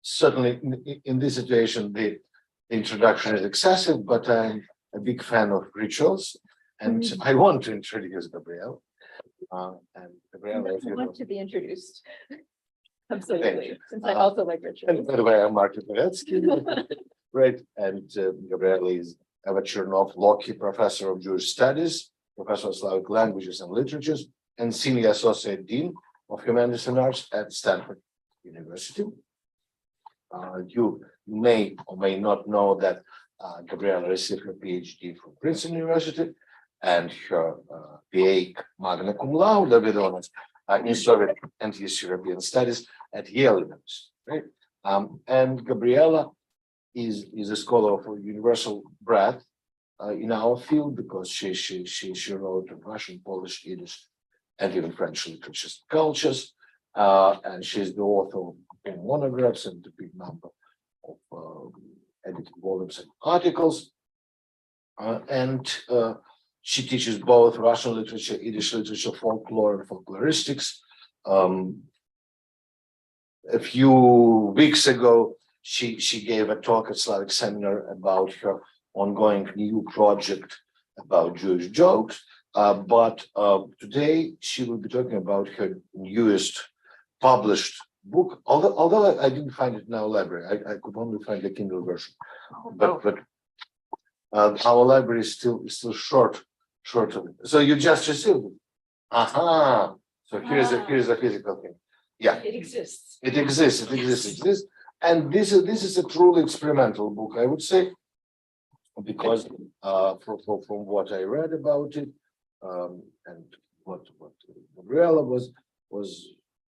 Certainly, in this situation, the introduction is excessive, but I'm a big fan of rituals, and I want to introduce Gabriella. And Gabriella, if you want to be introduced. Absolutely, since I also like rituals. And by the way, I'm Mark Lipovetsky, right? And Gabriella is Eva Chernov Loki Professor of Jewish Studies, Professor of Slavic Languages and Literatures, and Senior Associate Dean of Humanities and Arts at Stanford University. You may or may not know that Gabriella received her PhD from Princeton University and her PA magna cum laude with honors in Soviet and East European Studies at Yale University. Right? And Gabriella is a scholar of universal breadth in our field because she wrote Russian, Polish, Yiddish, and even French literatures and cultures. And she's the author of monographs and a big number of edited volumes and articles. And she teaches both Russian literature, Yiddish literature, folklore, and folkloristics. A few weeks ago, she gave a talk at Slavic Seminar about her ongoing new project about Jewish jokes. But today she will be talking about her newest published book, although I didn't find it in our library. I could only find the Kindle version. But our library is still short of it. So you just received it. Aha. So here's a physical thing. Yeah. It exists. It exists. And this is a truly experimental book, I would say, because from what I read about it, and what Gabriella was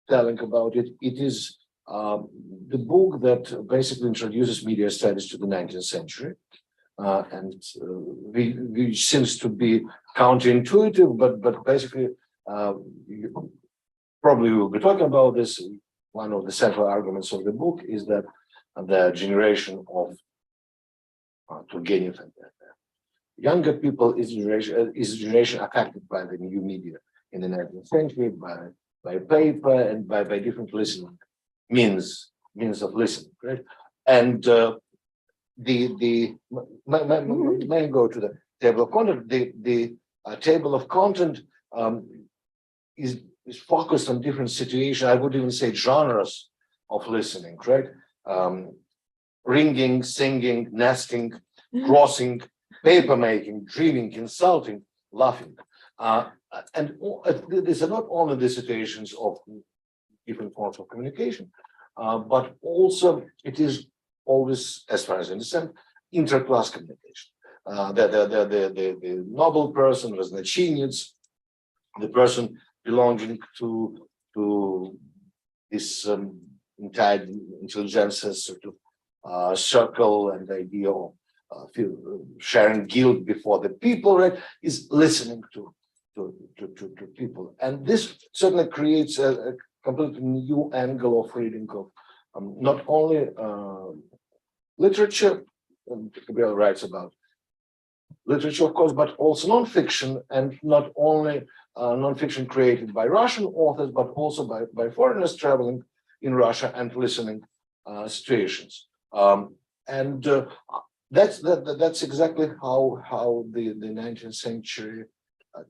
telling about it, it is the book that basically introduces media studies to the 19th century, and which seems to be counterintuitive, but basically, probably we'll be talking about this. One of the central arguments of the book is that the generation of Turgenev and younger people is a generation affected by the new media in the 19th century, by paper and by different listening means of listening, right? And may I go to the table of content? The table of content is focused on different situations. I would even say genres of listening, right? Ringing, singing, nesting, crossing, paper making, dreaming, insulting, laughing. And these are not only the situations of different forms of communication, but also it is always, as far as I understand, interclass communication. The noble person, Raznachinец, the person belonging to this entire intelligentsia sort of circle and the idea of sharing guilt before the people, right, is listening to people. And this certainly creates a completely new angle of reading of not only literature, Gabriel writes about literature, of course, but also nonfiction, and not only nonfiction created by Russian authors, but also by foreigners traveling in Russia and listening situations. And that's exactly how the 19th century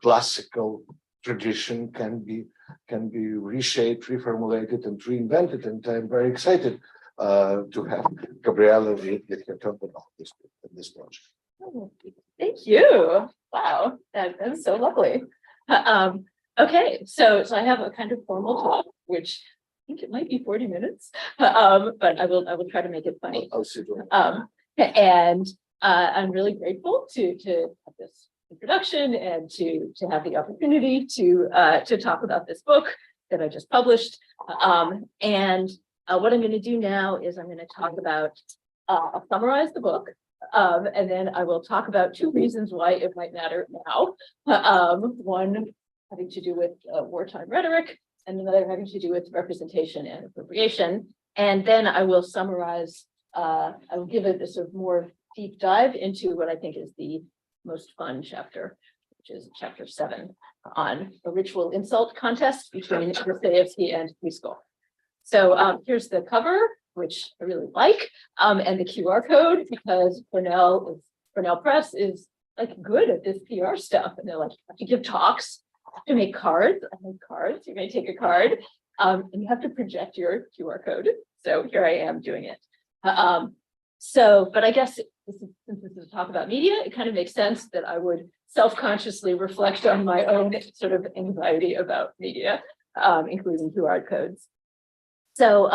classical tradition can be reshaped, reformulated, and reinvented. And I'm very excited to have Gabriella get her talk about this project. Oh, thank you. Wow, that was so lovely. Okay, so I have a kind of formal talk, which I think it might be 40 minutes, but I will try to make it funny. I'll see you. And I'm really grateful to have this introduction and to have the opportunity to talk about this book that I just published. And what I'm going to do now is I'm going to talk about, I'll summarize the book, and then I will talk about two reasons why it might matter now. One having to do with wartime rhetoric, and another having to do with representation and appropriation. And then I will summarize, I will give it a sort of more deep dive into what I think is the most fun chapter, which is chapter 7 on a ritual insult contest between Dostoevsky and Miskov. So here's the cover, which I really like, and the QR code, because Cornell Press is like good at this PR stuff. And they're like, you have to give talks, you have to make cards. I make cards, you're gonna take a card, and you have to project your QR code. So here I am doing it. But I guess since this is a talk about media, it kind of makes sense that I would self-consciously reflect on my own sort of anxiety about media, including QR codes. So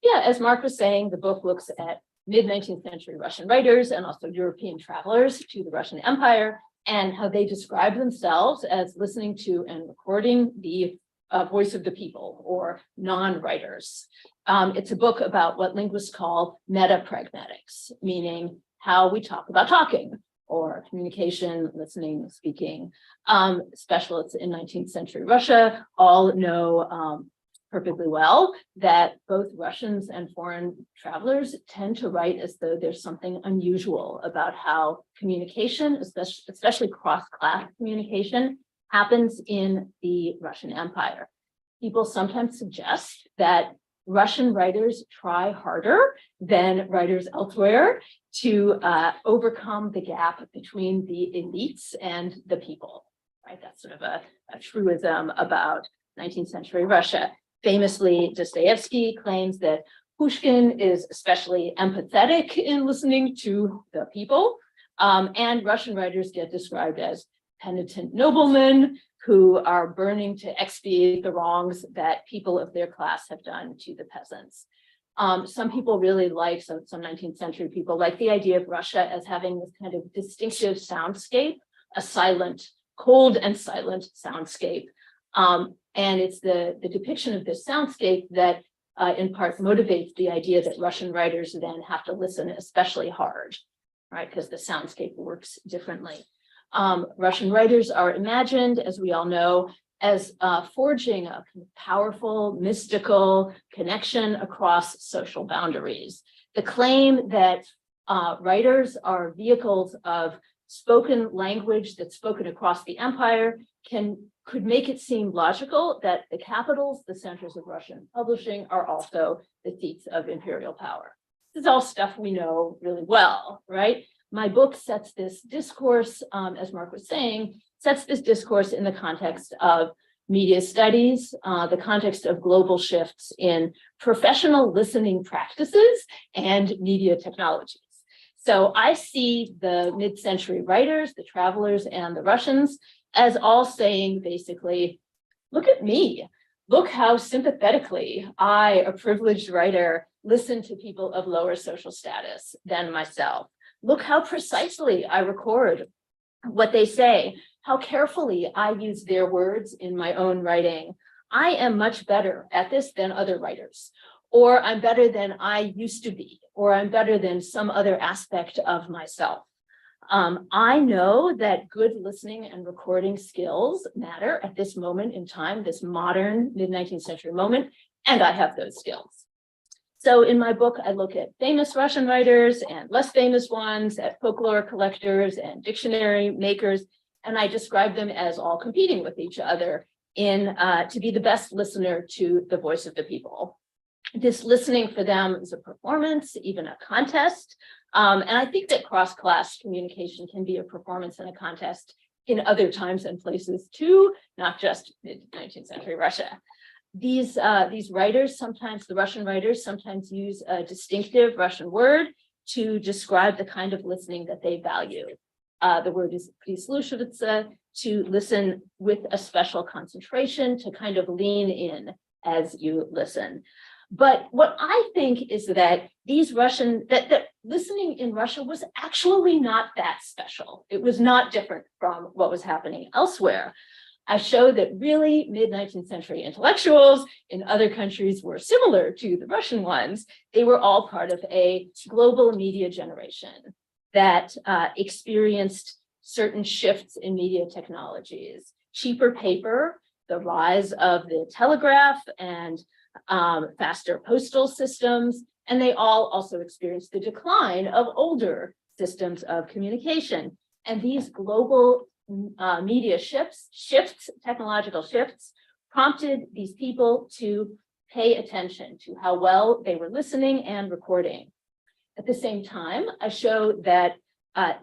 yeah, as Mark was saying, the book looks at mid-19th century Russian writers and also European travelers to the Russian Empire and how they describe themselves as listening to and recording the voice of the people or non-writers. It's a book about what linguists call meta-pragmatics, meaning how we talk about talking or communication, listening, speaking. Specialists in 19th century Russia all know perfectly well that both Russians and foreign travelers tend to write as though there's something unusual about how communication, especially cross-class communication, happens in the Russian Empire. People sometimes suggest that Russian writers try harder than writers elsewhere to overcome the gap between the elites and the people, right? That's sort of a truism about 19th century Russia. Famously, Dostoevsky claims that Pushkin is especially empathetic in listening to the people, and Russian writers get described as penitent noblemen who are burning to expiate the wrongs that people of their class have done to the peasants. Some people really like, some 19th century people like the idea of Russia as having this kind of distinctive soundscape, a silent, cold and silent soundscape. And it's the depiction of this soundscape that in part motivates the idea that Russian writers then have to listen especially hard, right? Because the soundscape works differently. Russian writers are imagined, as we all know, as forging a kind of powerful, mystical connection across social boundaries. The claim that writers are vehicles of spoken language that's spoken across the empire could make it seem logical that the capitals, the centers of Russian publishing, are also the seats of imperial power. This is all stuff we know really well, right? My book sets this discourse, as Mark was saying, sets this discourse in the context of media studies, the context of global shifts in professional listening practices and media technologies. So I see the mid-century writers, the travelers, and the Russians as all saying basically, look at me, look how sympathetically I, a privileged writer, listen to people of lower social status than myself. Look how precisely I record what they say, how carefully I use their words in my own writing. I am much better at this than other writers, or I'm better than I used to be, or I'm better than some other aspect of myself. I know that good listening and recording skills matter at this moment in time, this modern mid-19th century moment, and I have those skills. So in my book, I look at famous Russian writers and less famous ones, at folklore collectors and dictionary makers, and I describe them as all competing with each other to be the best listener to the voice of the people. This listening for them is a performance, even a contest. And I think that cross-class communication can be a performance and a contest in other times and places too, not just mid-19th century Russia. These writers, sometimes the Russian writers, sometimes use a distinctive Russian word to describe the kind of listening that they value. The word is prislушиваться, to listen with a special concentration, to kind of lean in as you listen. But what I think is that that listening in Russia was actually not that special. It was not different from what was happening elsewhere. I show that really mid-19th century intellectuals in other countries were similar to the Russian ones. They were all part of a global media generation that experienced certain shifts in media technologies, cheaper paper, the rise of the telegraph and faster postal systems, and they all also experienced the decline of older systems of communication. And these global media shifts, technological shifts, prompted these people to pay attention to how well they were listening and recording. At the same time, I show that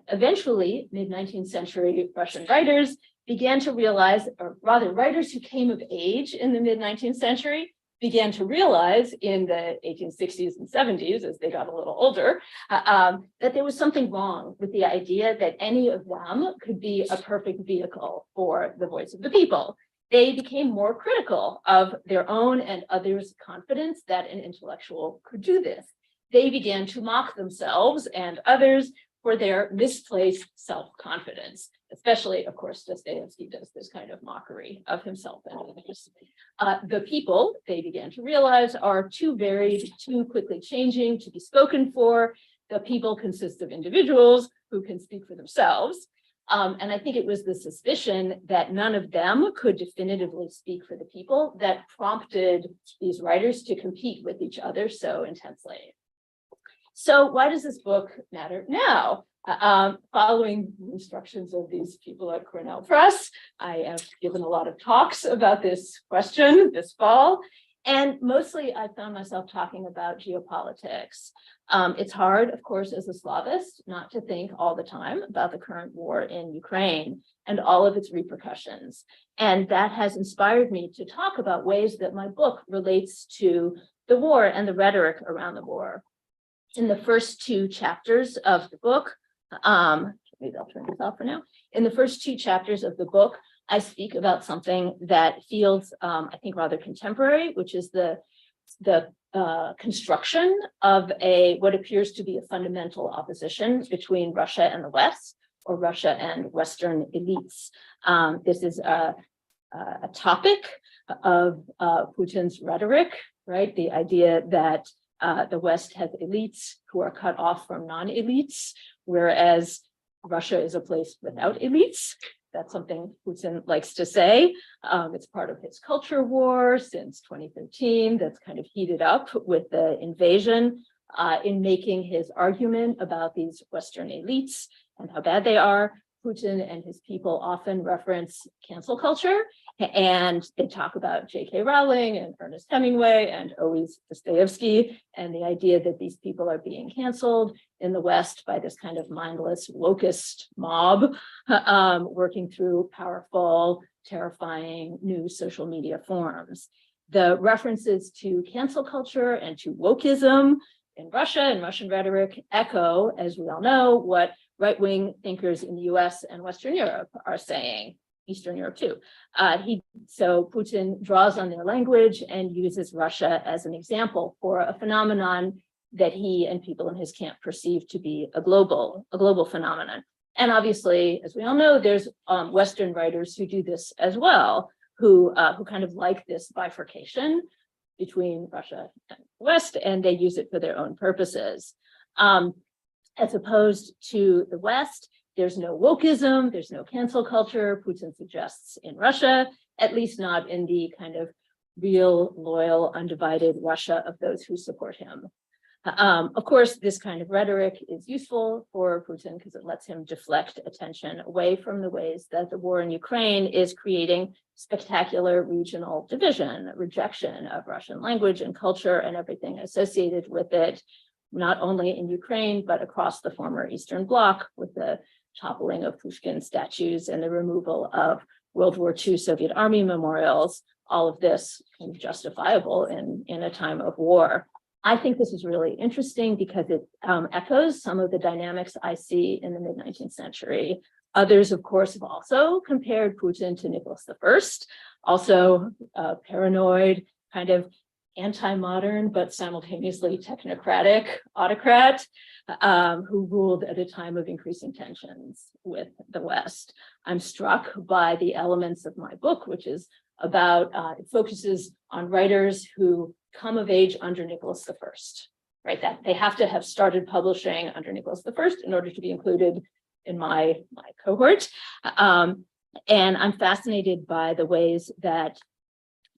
eventually mid-19th century Russian writers began to realize, or rather writers who came of age in the mid-19th century began to realize in the 1860s and 70s, as they got a little older, that there was something wrong with the idea that any of them could be a perfect vehicle for the voice of the people. They became more critical of their own and others' confidence that an intellectual could do this. They began to mock themselves and others for their misplaced self-confidence, especially, of course, Dostoevsky does this kind of mockery of himself and others. The people, they began to realize, are too varied, too quickly changing to be spoken for. The people consist of individuals who can speak for themselves. And I think it was the suspicion that none of them could definitively speak for the people that prompted these writers to compete with each other so intensely. So why does this book matter now? Following the instructions of these people at Cornell Press, I have given a lot of talks about this question this fall, and mostly I found myself talking about geopolitics. It's hard, of course, as a Slavist, not to think all the time about the current war in Ukraine and all of its repercussions. And that has inspired me to talk about ways that my book relates to the war and the rhetoric around the war. In the first two chapters of the book, maybe I'll turn this off for now. In the first two chapters of the book, I speak about something that feels, I think, rather contemporary, which is the construction of what appears to be a fundamental opposition between Russia and the West, or Russia and Western elites. This is a topic of Putin's rhetoric, right? The idea that the West has elites who are cut off from non-elites, whereas Russia is a place without elites. That's something Putin likes to say. It's part of his culture war since 2013 that's kind of heated up with the invasion in making his argument about these Western elites and how bad they are. Putin and his people often reference cancel culture, and they talk about J.K. Rowling and Ernest Hemingway and always Dostoevsky, and the idea that these people are being canceled in the West by this kind of mindless locust mob working through powerful, terrifying new social media forms. The references to cancel culture and to wokeism in Russia and Russian rhetoric echo, as we all know, what right-wing thinkers in the US and Western Europe are saying, Eastern Europe too. So Putin draws on their language and uses Russia as an example for a phenomenon that he and people in his camp perceive to be a global phenomenon. And obviously, as we all know, there's Western writers who do this as well, who kind of like this bifurcation between Russia and the West, and they use it for their own purposes. As opposed to the West, there's no wokeism, there's no cancel culture, Putin suggests in Russia, at least not in the kind of real, loyal, undivided Russia of those who support him. Of course, this kind of rhetoric is useful for Putin because it lets him deflect attention away from the ways that the war in Ukraine is creating spectacular regional division, rejection of Russian language and culture and everything associated with it, not only in Ukraine, but across the former Eastern Bloc with the toppling of Pushkin statues and the removal of World War II Soviet Army memorials, all of this kind of justifiable in a time of war. I think this is really interesting because it echoes some of the dynamics I see in the mid-19th century. Others, of course, have also compared Putin to Nicholas I, also paranoid, kind of anti-modern, but simultaneously technocratic autocrat who ruled at a time of increasing tensions with the West. I'm struck by the elements of my book, which is about, it focuses on writers who come of age under Nicholas I, right? That they have to have started publishing under Nicholas I in order to be included in my cohort. And I'm fascinated by the ways that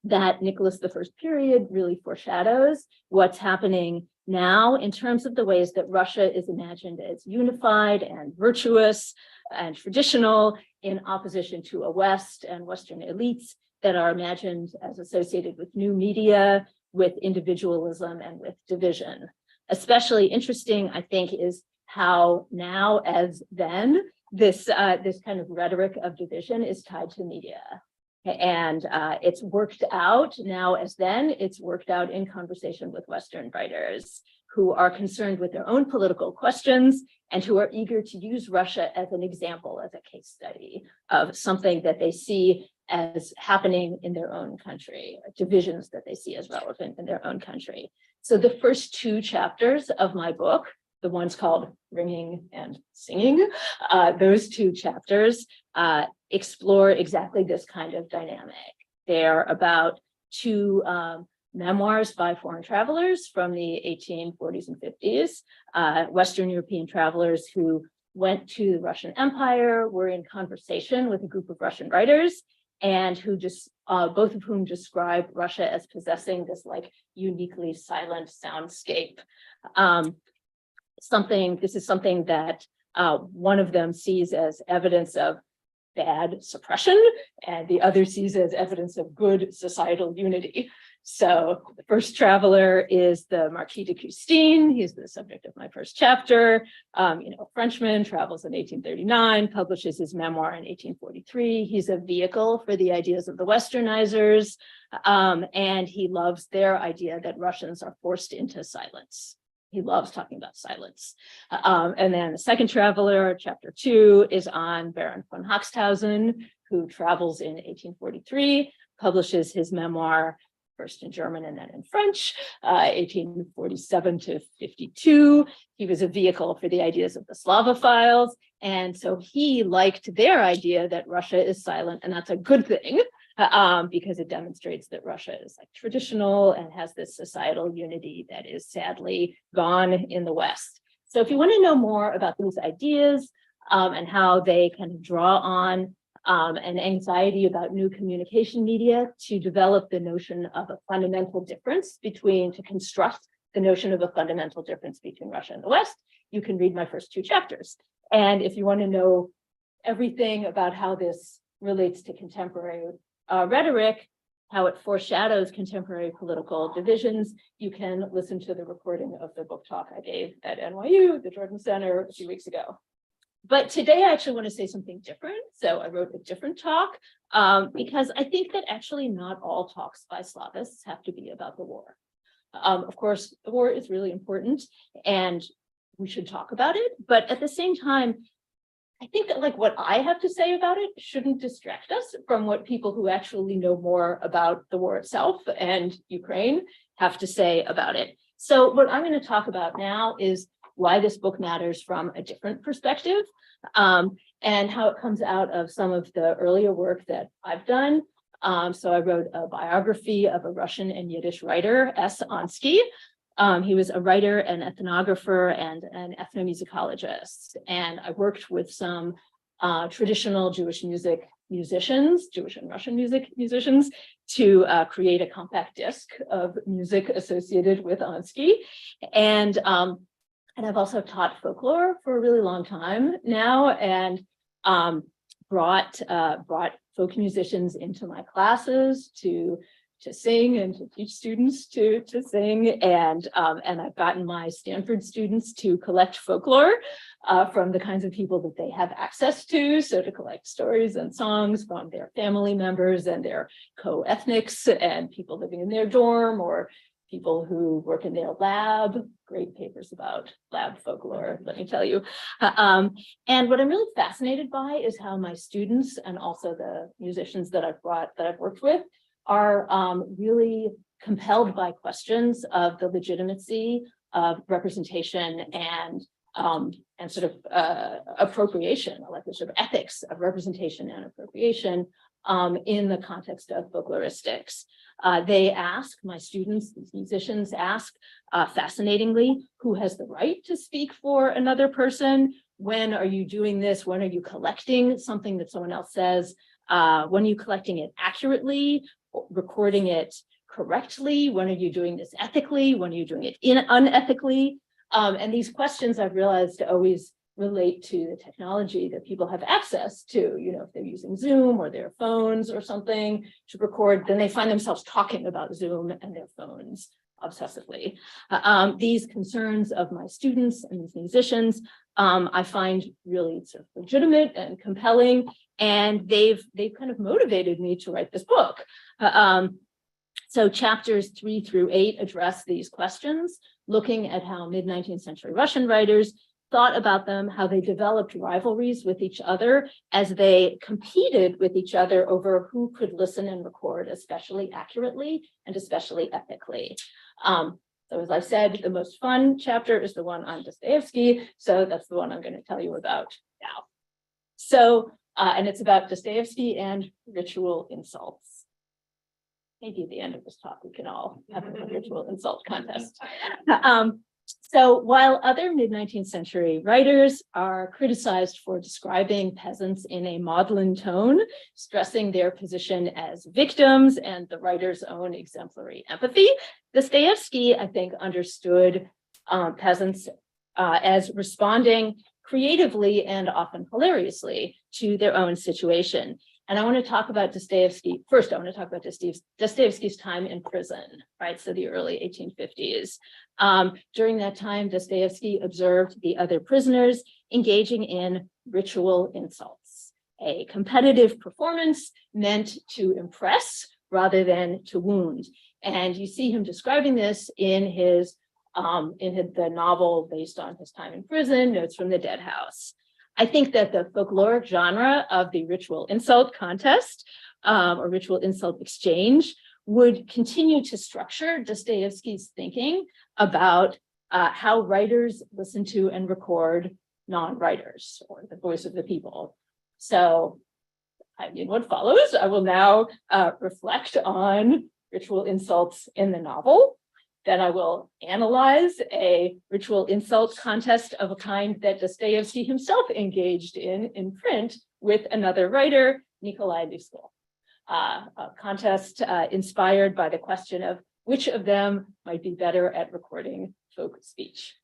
Nicholas I period really foreshadows what's happening now in terms of the ways that Russia is imagined as unified and virtuous and traditional in opposition to a West and Western elites that are imagined as associated with new media, with individualism and with division. Especially interesting, I think, is how now as then this kind of rhetoric of division is tied to media. And it's worked out now as then, it's worked out in conversation with Western writers who are concerned with their own political questions and who are eager to use Russia as an example, as a case study of something that they see as happening in their own country, divisions that they see as relevant in their own country. So the first two chapters of my book, the ones called Ringing and Singing, those two chapters explore exactly this kind of dynamic. They're about two memoirs by foreign travelers from the 1840s and 50s, Western European travelers who went to the Russian Empire, were in conversation with a group of Russian writers, and who just both of whom describe Russia as possessing this like uniquely silent soundscape. This is something that one of them sees as evidence of bad suppression, and the other sees as evidence of good societal unity. So the first traveler is the Marquis de Custine. He's the subject of my first chapter. A Frenchman, travels in 1839, publishes his memoir in 1843. He's a vehicle for the ideas of the Westernizers, and he loves their idea that Russians are forced into silence. He loves talking about silence. And then the second traveler, chapter 2, is on Baron von Haxthausen, who travels in 1843, publishes his memoir first in German and then in French, 1847 to 52. He was a vehicle for the ideas of the Slavophiles. And so he liked their idea that Russia is silent, and that's a good thing, because it demonstrates that Russia is like traditional and has this societal unity that is sadly gone in the West. So if you want to know more about these ideas and how they kind of draw on an anxiety about new communication media to develop the notion of a fundamental difference to construct the notion of a fundamental difference between Russia and the West, you can read my first two chapters. And if you want to know everything about how this relates to contemporary rhetoric, how it foreshadows contemporary political divisions, you can listen to the recording of the book talk I gave at NYU, the Jordan Center, a few weeks ago. But today I actually want to say something different. So I wrote a different talk because I think that actually not all talks by Slavists have to be about the war. Of course, the war is really important and we should talk about it. But at the same time, I think that like what I have to say about it shouldn't distract us from what people who actually know more about the war itself and Ukraine have to say about it. So what I'm going to talk about now is why this book matters from a different perspective, and how it comes out of some of the earlier work that I've done. So I wrote a biography of a Russian and Yiddish writer, S. Onsky. He was a writer, an ethnographer, and an ethnomusicologist. And I worked with some traditional Jewish music musicians, Jewish and Russian music musicians, to create a compact disc of music associated with Onsky. And I've also taught folklore for a really long time now, and brought folk musicians into my classes to sing and to teach students to sing, and I've gotten my Stanford students to collect folklore from the kinds of people that they have access to, so to collect stories and songs from their family members and their co-ethnics and people living in their dorm or people who work in their lab. Great papers about lab folklore, let me tell you. And what I'm really fascinated by is how my students and also the musicians that I've worked with are really compelled by questions of the legitimacy of representation and sort of appropriation, like the sort of ethics of representation and appropriation in the context of folkloristics. They ask, my students, these musicians ask, fascinatingly, who has the right to speak for another person? When are you doing this? When are you collecting something that someone else says? When are you collecting it accurately, recording it correctly? When are you doing this ethically? When are you doing it unethically? And these questions I've realized always relate to the technology that people have access to. If they're using Zoom or their phones or something to record, then they find themselves talking about Zoom and their phones obsessively. These concerns of my students and these musicians, I find really sort of legitimate and compelling, and they've kind of motivated me to write this book. So chapters 3 through 8 address these questions, looking at how mid-19th century Russian writers thought about them, how they developed rivalries with each other as they competed with each other over who could listen and record especially accurately and especially ethically. So as I said, the most fun chapter is the one on Dostoevsky, so that's the one I'm going to tell you about now. So, and it's about Dostoevsky and ritual insults. Maybe at the end of this talk, we can all have a ritual insult contest. So while other mid-19th century writers are criticized for describing peasants in a maudlin tone, stressing their position as victims and the writer's own exemplary empathy, Dostoevsky, I think, understood peasants as responding creatively and often hilariously to their own situation. And I want to talk about Dostoevsky. First, I want to talk about Dostoevsky's time in prison, right? So the early 1850s. During that time, Dostoevsky observed the other prisoners engaging in ritual insults, a competitive performance meant to impress rather than to wound. And you see him describing this in the novel based on his time in prison, Notes from the Dead House. I think that the folkloric genre of the ritual insult contest or ritual insult exchange would continue to structure Dostoevsky's thinking about how writers listen to and record non-writers, or the voice of the people. So in what follows, I will now reflect on ritual insults in the novel. Then I will analyze a ritual insult contest of a kind that Dostoevsky himself engaged in print with another writer, Nikolai Lysko. A contest inspired by the question of which of them might be better at recording folk speech.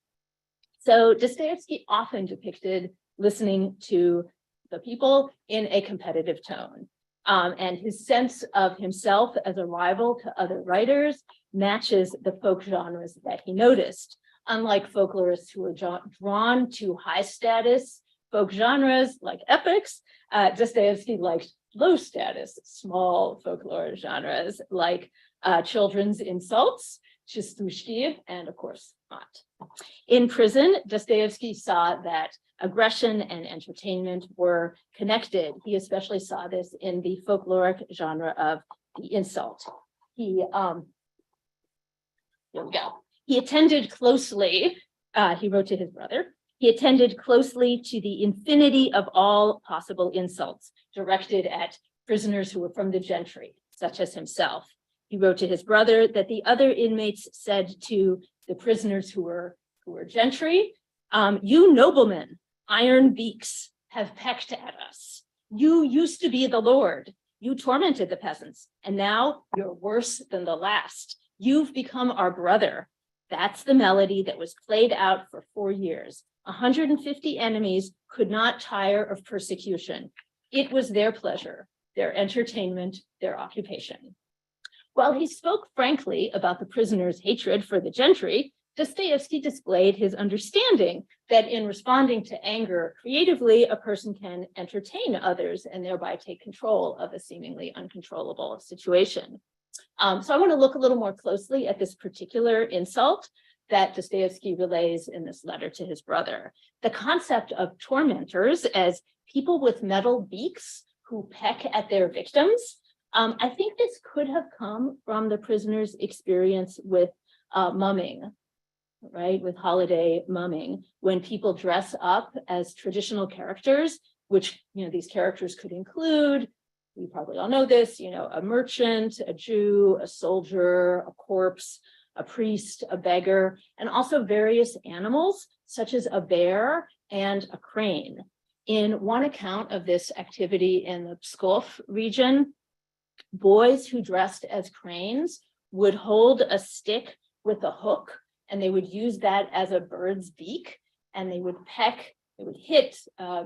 So Dostoevsky often depicted listening to the people in a competitive tone. And his sense of himself as a rival to other writers matches the folk genres that he noticed. Unlike folklorists who are drawn to high status folk genres like epics, Dostoevsky liked low status, small folklore genres like children's insults, chistushki, and of course, fraught. In prison, Dostoevsky saw that aggression and entertainment were connected. He especially saw this in the folkloric genre of the insult. Here we go. He attended closely, he wrote to his brother, he attended closely to the infinity of all possible insults directed at prisoners who were from the gentry, such as himself. He wrote to his brother that the other inmates said to the prisoners who were gentry, "You noblemen, iron beaks, have pecked at us. You used to be the Lord. You tormented the peasants, and now you're worse than the last. You've become our brother." That's the melody that was played out for 4 years. 150 enemies could not tire of persecution. It was their pleasure, their entertainment, their occupation. While he spoke frankly about the prisoners' hatred for the gentry, Dostoevsky displayed his understanding that in responding to anger creatively, a person can entertain others and thereby take control of a seemingly uncontrollable situation. So I want to look a little more closely at this particular insult that Dostoevsky relays in this letter to his brother. The concept of tormentors as people with metal beaks who peck at their victims. I think this could have come from the prisoner's experience with mumming, right? With holiday mumming, when people dress up as traditional characters, which, these characters could include, we probably all know this, a merchant, a Jew, a soldier, a corpse, a priest, a beggar, and also various animals, such as a bear and a crane. In one account of this activity in the Pskov region, boys who dressed as cranes would hold a stick with a hook, and they would use that as a bird's beak, and they would peck would hit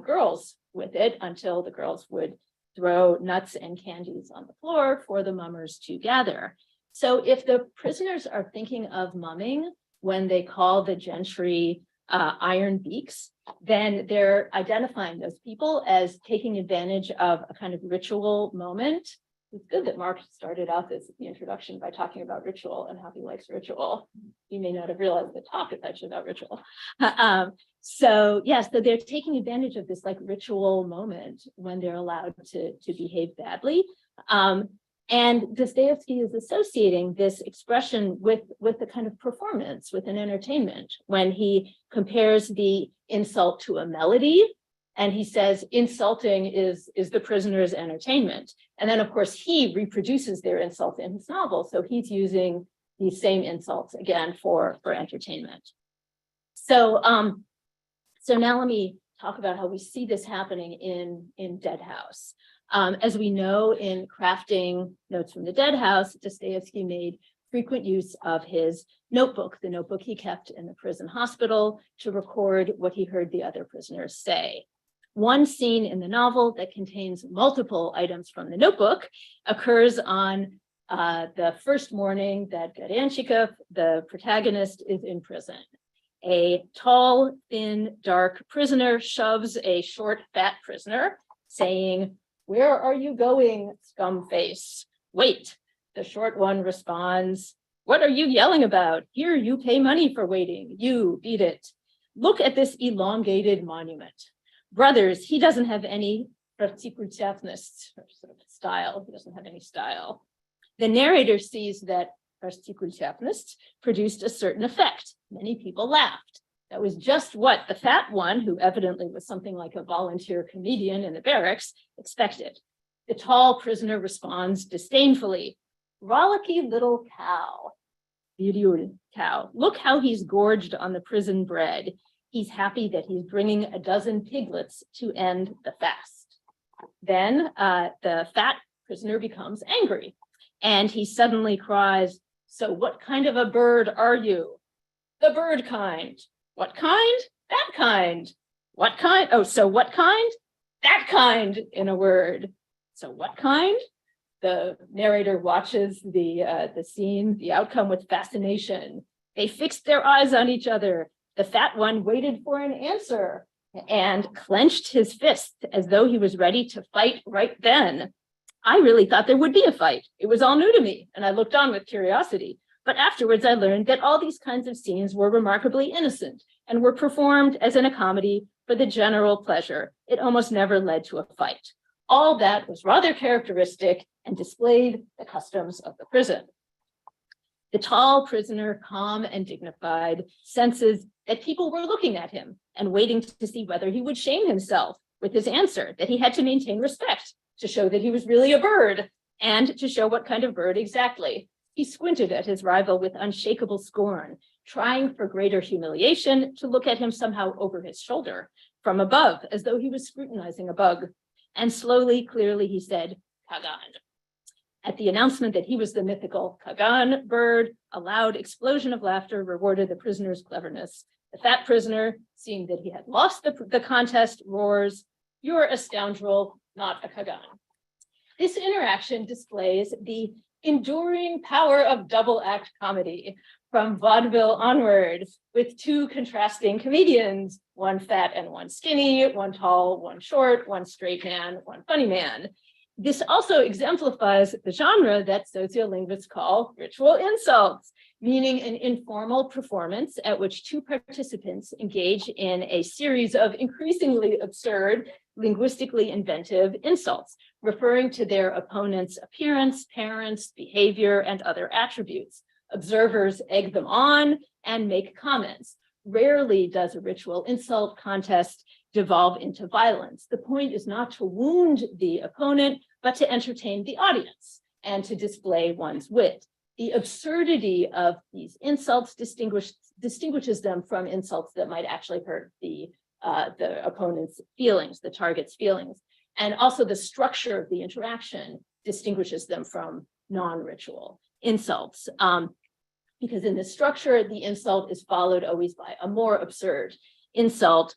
girls with it until the girls would throw nuts and candies on the floor for the mummers to gather. So if the prisoners are thinking of mumming when they call the gentry iron beaks, then they're identifying those people as taking advantage of a kind of ritual moment. It's good that Mark started out the introduction by talking about ritual and how he likes ritual. You may not have realized the talk is actually about ritual. So they're taking advantage of this like ritual moment when they're allowed to behave badly. And Dostoevsky is associating this expression with a kind of performance, with an entertainment, when he compares the insult to a melody. And he says insulting is the prisoner's entertainment. And then, of course, he reproduces their insult in his novel. So he's using these same insults again for entertainment. So, so now let me talk about how we see this happening in Dead House. As we know, in crafting Notes from the Dead House, Dostoevsky made frequent use of his notebook, the notebook he kept in the prison hospital, to record what he heard the other prisoners say. One scene in the novel that contains multiple items from the notebook occurs on the first morning that Garanchikov, the protagonist, is in prison. A tall, thin, dark prisoner shoves a short, fat prisoner, saying, "Where are you going, scumface? Wait." The short one responds, "What are you yelling about? Here, you pay money for waiting. You beat it. Look at this elongated monument. Brothers, he doesn't have any style. He doesn't have any style." The narrator sees that produced a certain effect. Many people laughed. That was just what the fat one, who evidently was something like a volunteer comedian in the barracks, expected. The tall prisoner responds disdainfully, "Rollicky little cow. Beautiful cow. Look how he's gorged on the prison bread. He's happy that he's bringing a dozen piglets to end the fast." Then the fat prisoner becomes angry, and he suddenly cries, "So what kind of a bird are you?" "The bird kind." "What kind?" "That kind." "What kind?" "Oh, so what kind?" "That kind," in a word. "So what kind?" The narrator watches the scene, the outcome, with fascination. They fixed their eyes on each other. The fat one waited for an answer and clenched his fist as though he was ready to fight right then. I really thought there would be a fight. It was all new to me, and I looked on with curiosity. But afterwards, I learned that all these kinds of scenes were remarkably innocent and were performed as in a comedy for the general pleasure. It almost never led to a fight. All that was rather characteristic and displayed the customs of the prison. The tall prisoner, calm and dignified, senses that people were looking at him and waiting to see whether he would shame himself with his answer, that he had to maintain respect to show that he was really a bird and to show what kind of bird exactly. He squinted at his rival with unshakable scorn, trying for greater humiliation to look at him somehow over his shoulder, from above, as though he was scrutinizing a bug. And slowly, clearly, he said, "Kagan." At the announcement that he was the mythical Kagan bird, a loud explosion of laughter rewarded the prisoner's cleverness. The fat prisoner, seeing that he had lost the contest, roars, "You're a scoundrel, not a Kagan." This interaction displays the enduring power of double act comedy from vaudeville onward, with two contrasting comedians, one fat and one skinny, one tall, one short, one straight man, one funny man. This also exemplifies the genre that sociolinguists call ritual insults, meaning an informal performance at which two participants engage in a series of increasingly absurd, linguistically inventive insults, referring to their opponent's appearance, parents, behavior, and other attributes. Observers egg them on and make comments. Rarely does a ritual insult contest devolve into violence. The point is not to wound the opponent, but to entertain the audience and to display one's wit. The absurdity of these insults distinguishes them from insults that might actually hurt the opponent's feelings, the target's feelings. And also the structure of the interaction distinguishes them from non-ritual insults. Because in the structure, the insult is followed always by a more absurd insult.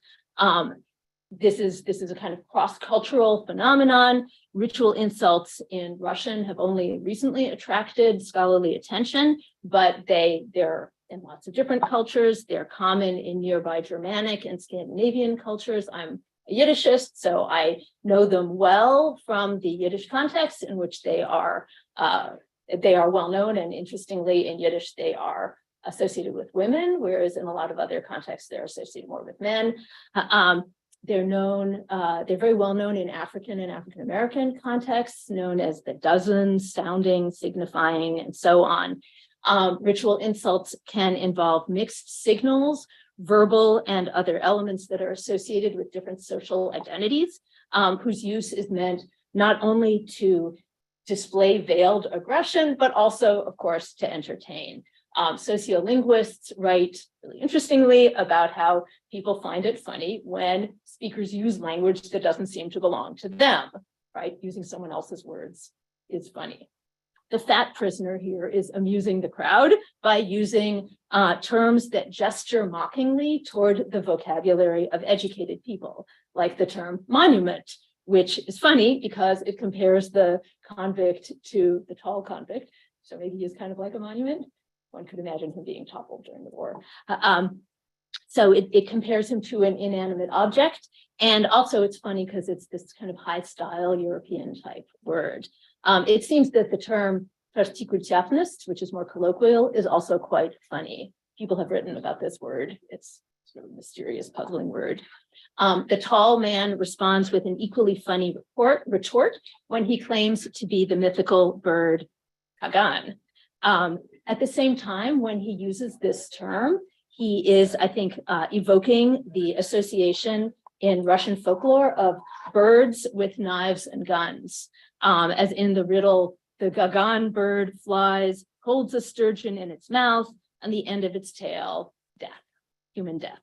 This is a kind of cross-cultural phenomenon. Ritual insults in Russian have only recently attracted scholarly attention, but they're in lots of different cultures. They're common in nearby Germanic and Scandinavian cultures. I'm a Yiddishist, so I know them well from the Yiddish context in which they are well known, and interestingly, in Yiddish they are associated with women, whereas in a lot of other contexts they're associated more with men. They're very well known in African and African American contexts, known as the dozen, sounding, signifying, and so on. Ritual insults can involve mixed signals, verbal and other elements that are associated with different social identities, whose use is meant not only to display veiled aggression, but also, of course, to entertain. Sociolinguists write really interestingly about how people find it funny when speakers use language that doesn't seem to belong to them, right? Using someone else's words is funny. The fat prisoner here is amusing the crowd by using terms that gesture mockingly toward the vocabulary of educated people, like the term monument, which is funny because it compares the convict to the tall convict. So maybe he is kind of like a monument. One could imagine him being toppled during the war. So it compares him to an inanimate object. And also it's funny because it's this kind of high style European type word. It seems that the term particularist, which is more colloquial, is also quite funny. People have written about this word. It's sort of a mysterious, puzzling word. The tall man responds with an equally funny retort when he claims to be the mythical bird Kagan. At the same time, when he uses this term, he is, I think, evoking the association in Russian folklore of birds with knives and guns, as in the riddle, the Gagan bird flies, holds a sturgeon in its mouth, and the end of its tail, death, human death.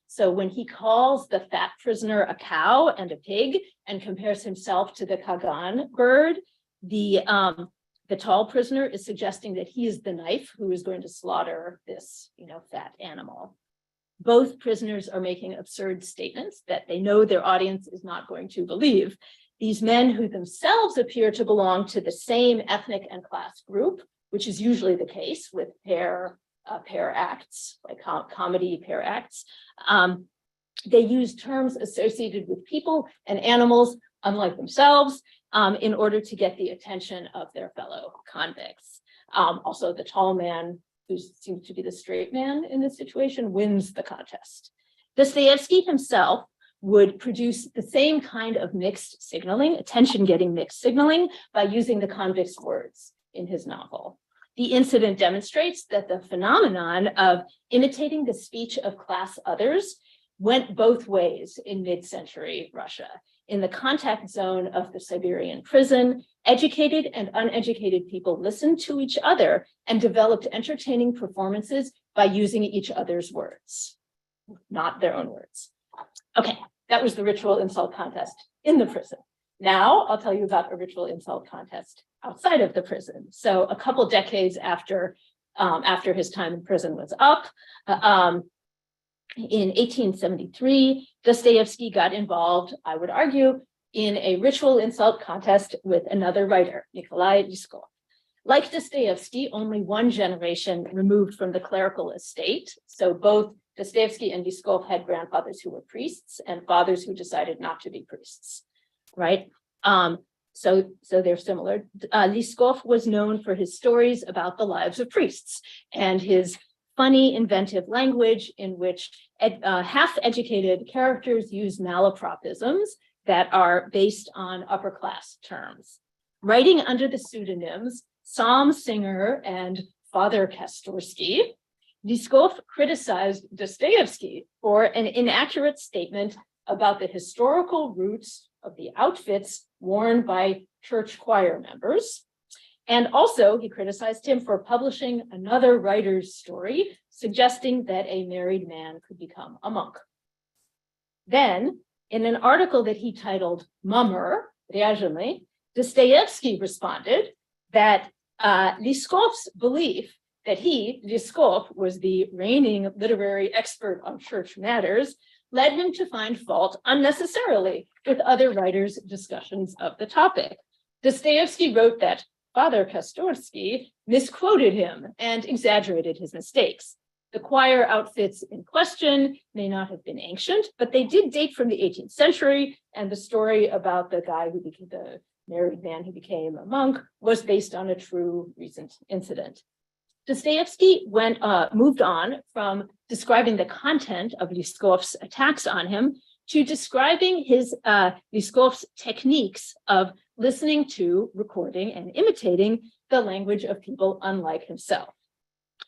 So when he calls the fat prisoner a cow and a pig and compares himself to the Kagan bird, the tall prisoner is suggesting that he is the knife who is going to slaughter this, fat animal. Both prisoners are making absurd statements that they know their audience is not going to believe. These men who themselves appear to belong to the same ethnic and class group, which is usually the case with pair acts, like comedy pair acts, they use terms associated with people and animals, unlike themselves, in order to get the attention of their fellow convicts. Also, the tall man, who seems to be the straight man in this situation, wins the contest. Dostoevsky himself would produce the same kind of mixed signaling, attention-getting mixed signaling, by using the convict's words in his novel. The incident demonstrates that the phenomenon of imitating the speech of class others went both ways in mid-century Russia. In the contact zone of the Siberian prison, educated and uneducated people listened to each other and developed entertaining performances by using each other's words, not their own words. Okay, that was the ritual insult contest in the prison. Now I'll tell you about a ritual insult contest outside of the prison. So a couple decades after his time in prison was up, in 1873, Dostoevsky got involved, I would argue, in a ritual insult contest with another writer, Nikolai Liskov. Like Dostoevsky, only one generation removed from the clerical estate. So both Dostoevsky and Liskov had grandfathers who were priests and fathers who decided not to be priests, right? So they're similar. Liskov was known for his stories about the lives of priests and his funny, inventive language in which half-educated characters use malapropisms that are based on upper-class terms. Writing under the pseudonyms Psalm Singer and Father Kastorsky, Liskov criticized Dostoevsky for an inaccurate statement about the historical roots of the outfits worn by church choir members. And also, he criticized him for publishing another writer's story, suggesting that a married man could become a monk. Then, in an article that he titled Mummer, Dostoevsky responded that Liskov's belief that he, Liskov, was the reigning literary expert on church matters, led him to find fault unnecessarily with other writers' discussions of the topic. Dostoevsky wrote that Father Pastorsky misquoted him and exaggerated his mistakes. The choir outfits in question may not have been ancient, but they did date from the 18th century, and the story about the guy who became the married man who became a monk was based on a true recent incident. Dostoevsky moved on from describing the content of Liskov's attacks on him to describing his Liskov's techniques of listening to, recording, and imitating the language of people unlike himself.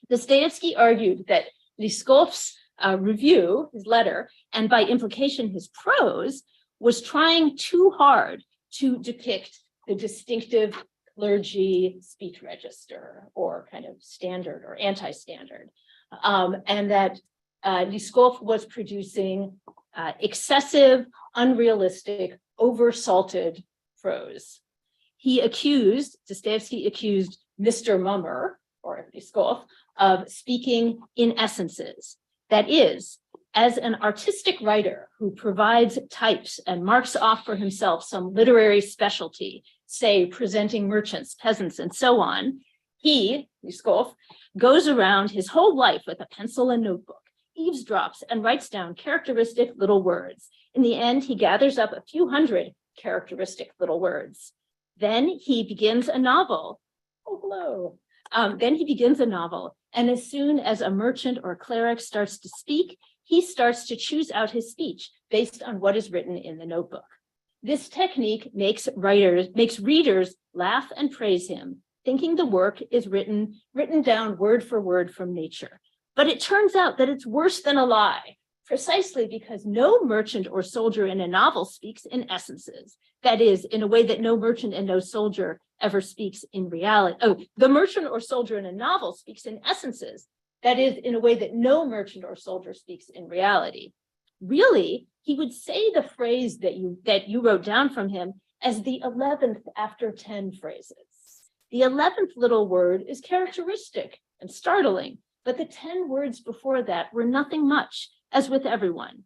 Dostoevsky argued that Liskov's review, his letter, and by implication his prose, was trying too hard to depict the distinctive clergy speech register, or kind of standard or anti-standard, and that Liskov was producing excessive, unrealistic, over-salted prose. Dostoevsky accused Mr. Mummer, or Liskov, of speaking in essences. That is, as an artistic writer who provides types and marks off for himself some literary specialty, say presenting merchants, peasants, and so on, he, Liskov, goes around his whole life with a pencil and notebook, eavesdrops and writes down characteristic little words. In the end, he gathers up a few hundred characteristic little words. Then he begins a novel. Oh, hello. Then he begins a novel, and as soon as a merchant or cleric starts to speak, he starts to choose out his speech based on what is written in the notebook. This technique makes readers laugh and praise him, thinking the work is written down word for word from nature. But it turns out that it's worse than a lie, precisely because no merchant or soldier in a novel speaks in essences. That is, in a way that no merchant and no soldier ever speaks in reality. Oh, the merchant or soldier in a novel speaks in essences. That is, in a way that no merchant or soldier speaks in reality. Really, he would say the phrase that you wrote down from him as the 11th after 10 phrases. The 11th little word is characteristic and startling, but the 10 words before that were nothing much, as with everyone.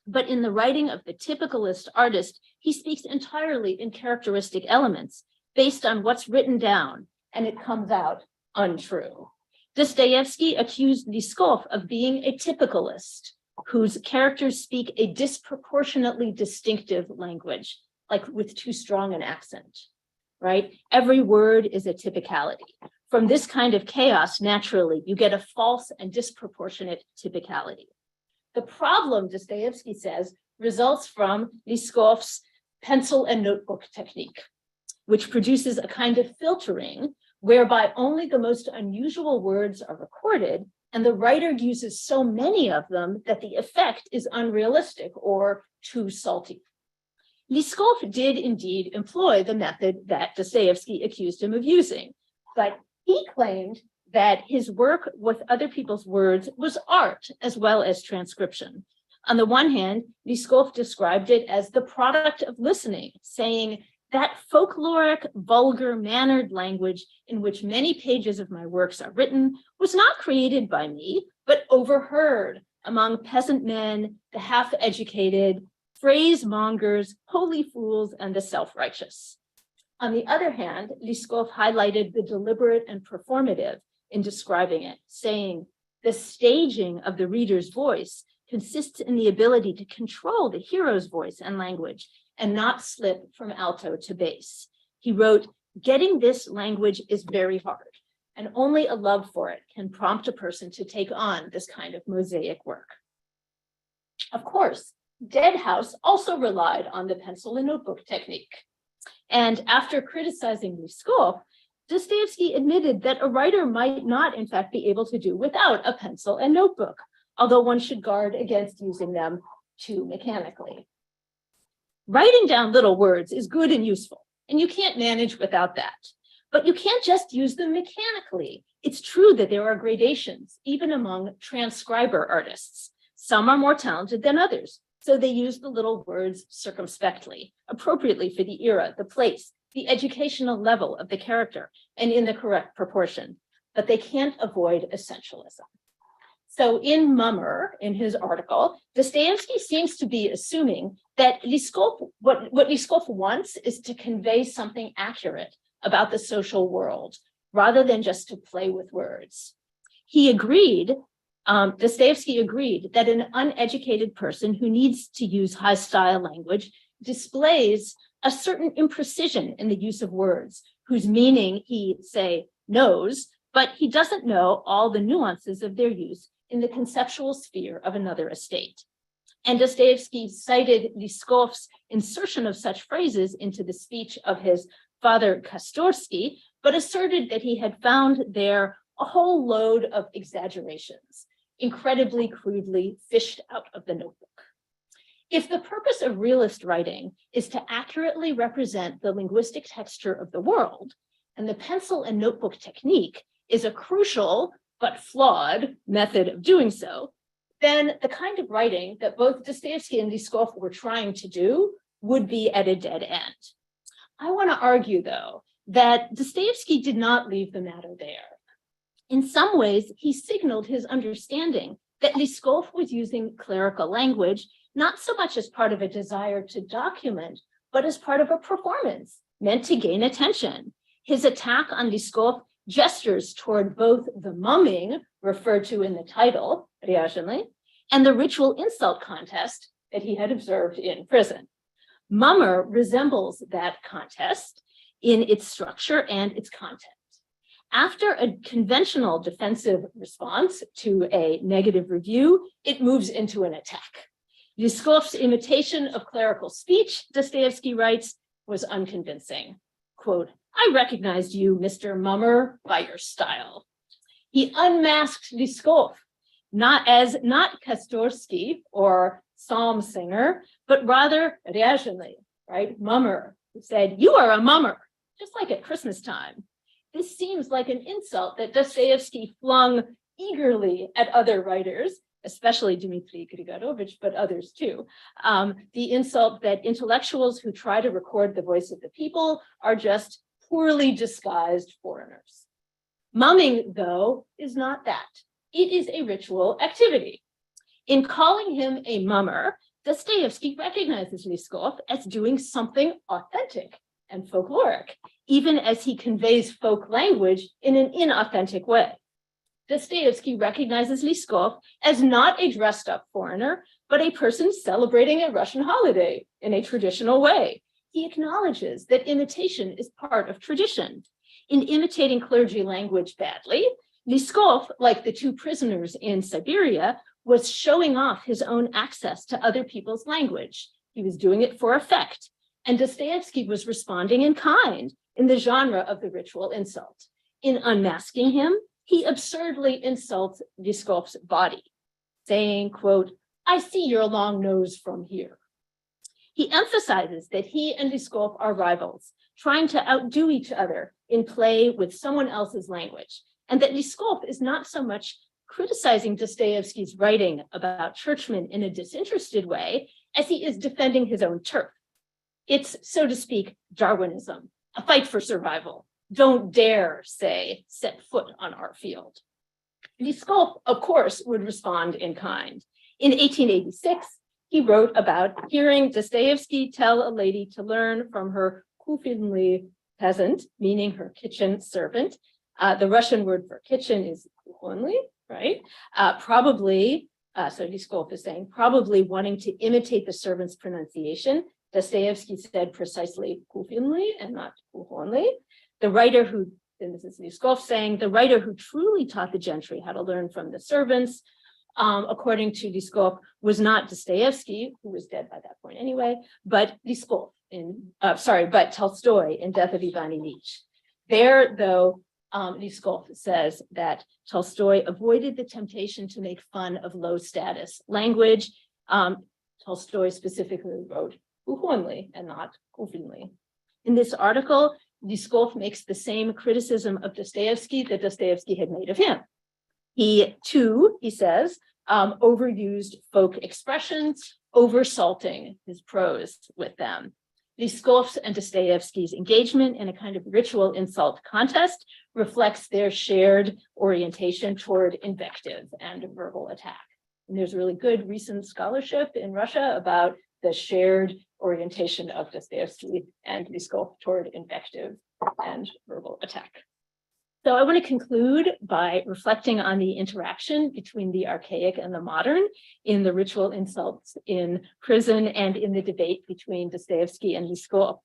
But in the writing of the typicalist artist, he speaks entirely in characteristic elements based on what's written down, and it comes out untrue. Dostoevsky accused Liskov of being a typicalist, whose characters speak a disproportionately distinctive language, like with too strong an accent, right? Every word is a typicality. From this kind of chaos, naturally, you get a false and disproportionate typicality. The problem, Dostoevsky says, results from Liskov's pencil and notebook technique, which produces a kind of filtering whereby only the most unusual words are recorded, and the writer uses so many of them that the effect is unrealistic or too salty. Liskov did indeed employ the method that Dostoevsky accused him of using, but he claimed that his work with other people's words was art as well as transcription. On the one hand, Liskov described it as the product of listening, saying that folkloric, vulgar, mannered language in which many pages of my works are written was not created by me, but overheard among peasant men, the half-educated, phrase-mongers, holy fools, and the self-righteous. On the other hand, Liskov highlighted the deliberate and performative in describing it, saying, the staging of the reader's voice consists in the ability to control the hero's voice and language and not slip from alto to bass. He wrote, getting this language is very hard, and only a love for it can prompt a person to take on this kind of mosaic work. Of course, Deadhouse also relied on the pencil and notebook technique. And after criticizing Liskov, Dostoevsky admitted that a writer might not, in fact, be able to do without a pencil and notebook, although one should guard against using them too mechanically. Writing down little words is good and useful, and you can't manage without that. But you can't just use them mechanically. It's true that there are gradations, even among transcriber artists. Some are more talented than others, so they use the little words circumspectly, appropriately for the era, the place, the educational level of the character, and in the correct proportion. but they can't avoid essentialism. So in Mummer, in his article, Dostoevsky seems to be assuming that what Liskov wants is to convey something accurate about the social world, rather than just to play with words. He agreed, Dostoevsky agreed, that an uneducated person who needs to use high-style language displays a certain imprecision in the use of words, whose meaning he, say, knows, but he doesn't know all the nuances of their use in the conceptual sphere of another estate. And Dostoevsky cited Liskov's insertion of such phrases into the speech of his father Kastorsky, but asserted that he had found there a whole load of exaggerations, incredibly crudely fished out of the notebook. If the purpose of realist writing is to accurately represent the linguistic texture of the world, and the pencil and notebook technique is a crucial but flawed method of doing so, then the kind of writing that both Dostoevsky and Liskov were trying to do would be at a dead end. I want to argue, though, that Dostoevsky did not leave the matter there. In some ways, he signaled his understanding that Liskov was using clerical language not so much as part of a desire to document, but as part of a performance meant to gain attention. His attack on Liskov gestures toward both the mumming referred to in the title, Ryazhenly, and the ritual insult contest that he had observed in prison. Mummer resembles that contest in its structure and its content. After a conventional defensive response to a negative review, it moves into an attack. Liskov's imitation of clerical speech, Dostoevsky writes, was unconvincing. Quote, "I recognized you, Mr. Mummer, by your style." He unmasked Liskov, not Kastorsky or psalm singer, but rather Ryazhenly, right? Mummer, who said, "You are a mummer," just like at Christmas time. This seems like an insult that Dostoevsky flung eagerly at other writers, especially Dmitry Grigorovich, but others too. The insult that intellectuals who try to record the voice of the people are just poorly disguised foreigners. Mumming, though, is not that. It is a ritual activity. In calling him a mummer, Dostoevsky recognizes Liskov as doing something authentic and folkloric, even as he conveys folk language in an inauthentic way. Dostoevsky recognizes Liskov as not a dressed-up foreigner, but a person celebrating a Russian holiday in a traditional way. He acknowledges that imitation is part of tradition. In imitating clergy language badly, Liskov, like the two prisoners in Siberia, was showing off his own access to other people's language. He was doing it for effect, and Dostoevsky was responding in kind in the genre of the ritual insult. In unmasking him, he absurdly insults Liskov's body, saying, quote, "I see your long nose from here." He emphasizes that he and Liskov are rivals, trying to outdo each other in play with someone else's language, and that Liskov is not so much criticizing Dostoevsky's writing about churchmen in a disinterested way as he is defending his own turf. It's, so to speak, Darwinism, a fight for survival. Don't dare, say, set foot on our field. Liskov, of course, would respond in kind. In 1886, he wrote about hearing Dostoevsky tell a lady to learn from her kufinly peasant, meaning her kitchen servant. The Russian word for kitchen is kuhonly, right? So Liskov is saying, probably wanting to imitate the servant's pronunciation. Dostoevsky said precisely kufinly and not kuhonly. The writer who, and this is Liskov saying, the writer who truly taught the gentry how to learn from the servants, according to Liskov, was not Dostoevsky, who was dead by that point anyway, but but Tolstoy in Death of Ivan Ilyich. There, though, Liskov says that Tolstoy avoided the temptation to make fun of low status language. Tolstoy specifically wrote kuhonly and not kufinly. In this article, Liskov makes the same criticism of Dostoevsky that Dostoevsky had made of him. He, too, he says, overused folk expressions, oversalting his prose with them. Lyskov's and Dostoevsky's engagement in a kind of ritual insult contest reflects their shared orientation toward invective and verbal attack. And there's really good recent scholarship in Russia about the shared orientation of Dostoevsky and Lyskov toward invective and verbal attack. So I want to conclude by reflecting on the interaction between the archaic and the modern in the ritual insults in prison and in the debate between Dostoevsky and Lyskov.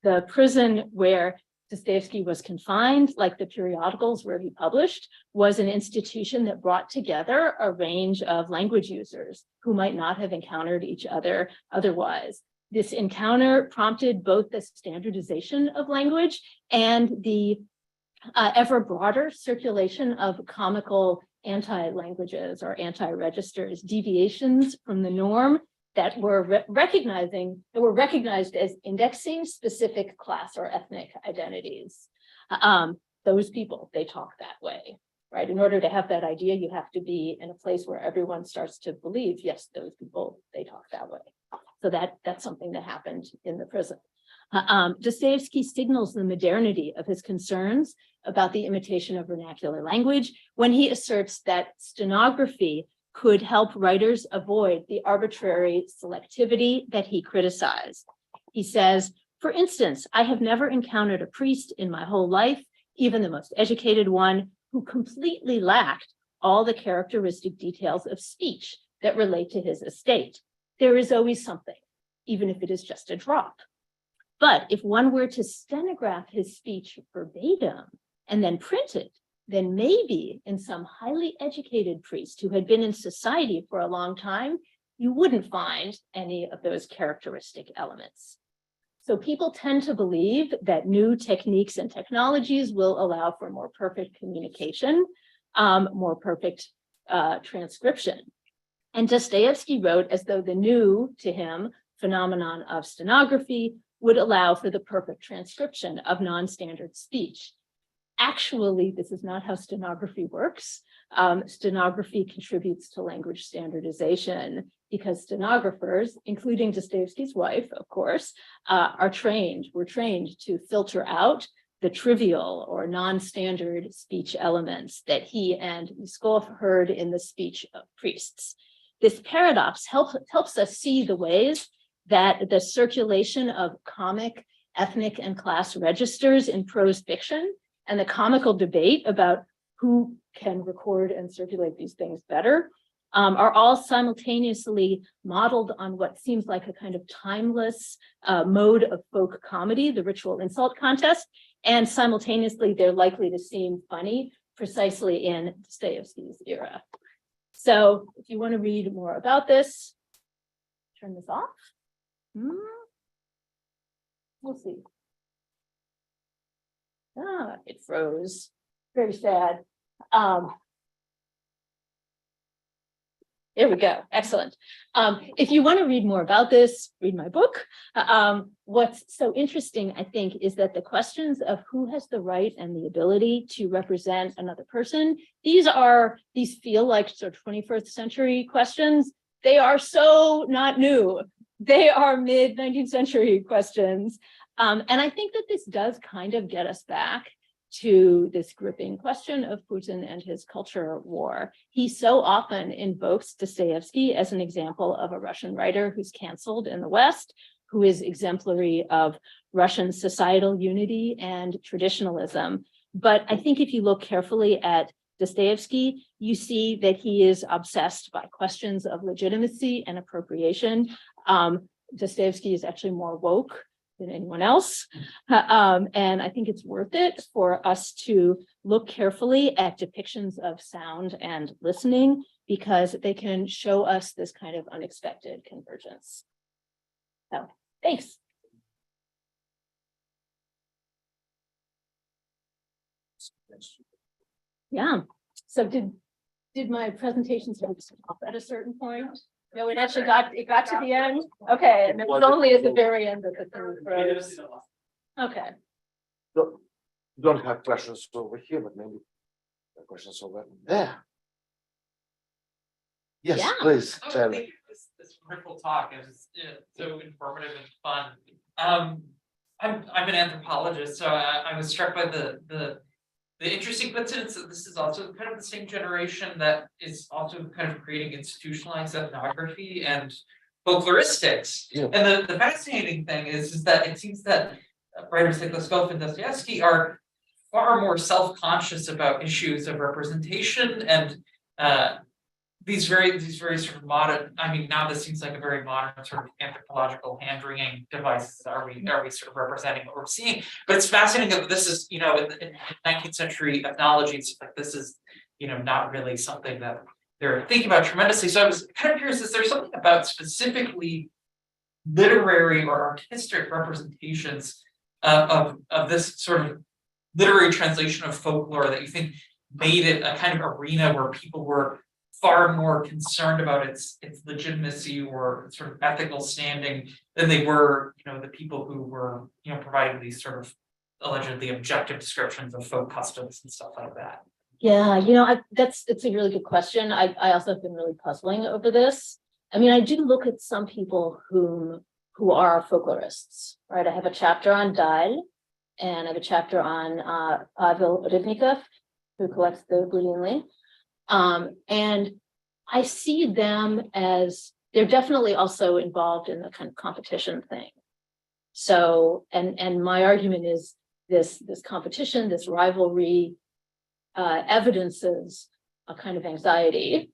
The prison where Dostoevsky was confined, like the periodicals where he published, was an institution that brought together a range of language users who might not have encountered each other otherwise. This encounter prompted both the standardization of language and the ever broader circulation of comical anti-languages or anti-registers, deviations from the norm that were recognized as indexing specific class or ethnic identities. Those people, they talk that way, right? In order to have that idea, you have to be in a place where everyone starts to believe, yes, those people, they talk that way. So that's something that happened in the prison. Dostoevsky signals the modernity of his concerns about the imitation of vernacular language when he asserts that stenography could help writers avoid the arbitrary selectivity that he criticized. He says, for instance, I have never encountered a priest in my whole life, even the most educated one, who completely lacked all the characteristic details of speech that relate to his estate. There is always something, even if it is just a drop. But if one were to stenograph his speech verbatim and then print it, then maybe in some highly educated priest who had been in society for a long time, you wouldn't find any of those characteristic elements. So people tend to believe that new techniques and technologies will allow for more perfect communication, more perfect transcription. And Dostoevsky wrote as though the new, to him, phenomenon of stenography would allow for the perfect transcription of non-standard speech. Actually, this is not how stenography works. Stenography contributes to language standardization because stenographers, including Dostoevsky's wife, of course, were trained to filter out the trivial or non-standard speech elements that he and Lyskov heard in the speech of priests. This paradox helps us see the ways that the circulation of comic, ethnic, and class registers in prose fiction and the comical debate about who can record and circulate these things better are all simultaneously modeled on what seems like a kind of timeless mode of folk comedy, the ritual insult contest, and simultaneously they're likely to seem funny precisely in Dostoevsky's era. So if you want to read more about this, turn this off. We'll see. It froze. Very sad. There we go. Excellent. If you want to read more about this, read my book. What's so interesting, I think, is that the questions of who has the right and the ability to represent another person, these feel like sort of 21st century questions. They are so not new. They are mid-19th century questions. And I think that this does kind of get us back to this gripping question of Putin and his culture war. He so often invokes Dostoevsky as an example of a Russian writer who's canceled in the West, who is exemplary of Russian societal unity and traditionalism. But I think if you look carefully at Dostoevsky, you see that he is obsessed by questions of legitimacy and appropriation. Dostoevsky is actually more woke than anyone else. And I think it's worth it for us to look carefully at depictions of sound and listening because they can show us this kind of unexpected convergence. So, thanks. Yeah, so did my presentation sort of stop at a certain point? No, it actually got to the end. Okay, and it was only at the very end that the thing froze. Okay. Don't have questions over here, but maybe questions over there. Yes, Yeah. please. I think this wonderful talk is so informative and fun. I'm an anthropologist, so I was struck by the interesting coincidence that this is also kind of the same generation that is also kind of creating institutionalized ethnography and folkloristics. Yeah. And the fascinating thing is that it seems that writers like Dostoevsky and Dostoevsky are far more self-conscious about issues of representation and these very sort of modern, I mean, now this seems like a very modern sort of anthropological hand-wringing device. Are we sort of representing what we're seeing? But it's fascinating that this is, in 19th century ethnology, it's like this is, not really something that they're thinking about tremendously. So I was kind of curious, is there something about specifically literary or artistic representations of this sort of literary translation of folklore that you think made it a kind of arena where people were far more concerned about its legitimacy or sort of ethical standing than they were, the people who were, providing these sort of allegedly objective descriptions of folk customs and stuff like that? Yeah, it's a really good question. I also have been really puzzling over this. I mean, I do look at some people who are folklorists, right? I have a chapter on Dahl, and I have a chapter on Pavel Rybnikov, who collects the Greenland. And I see them as, they're definitely also involved in the kind of competition thing. So, and my argument is this competition, this rivalry, evidences a kind of anxiety.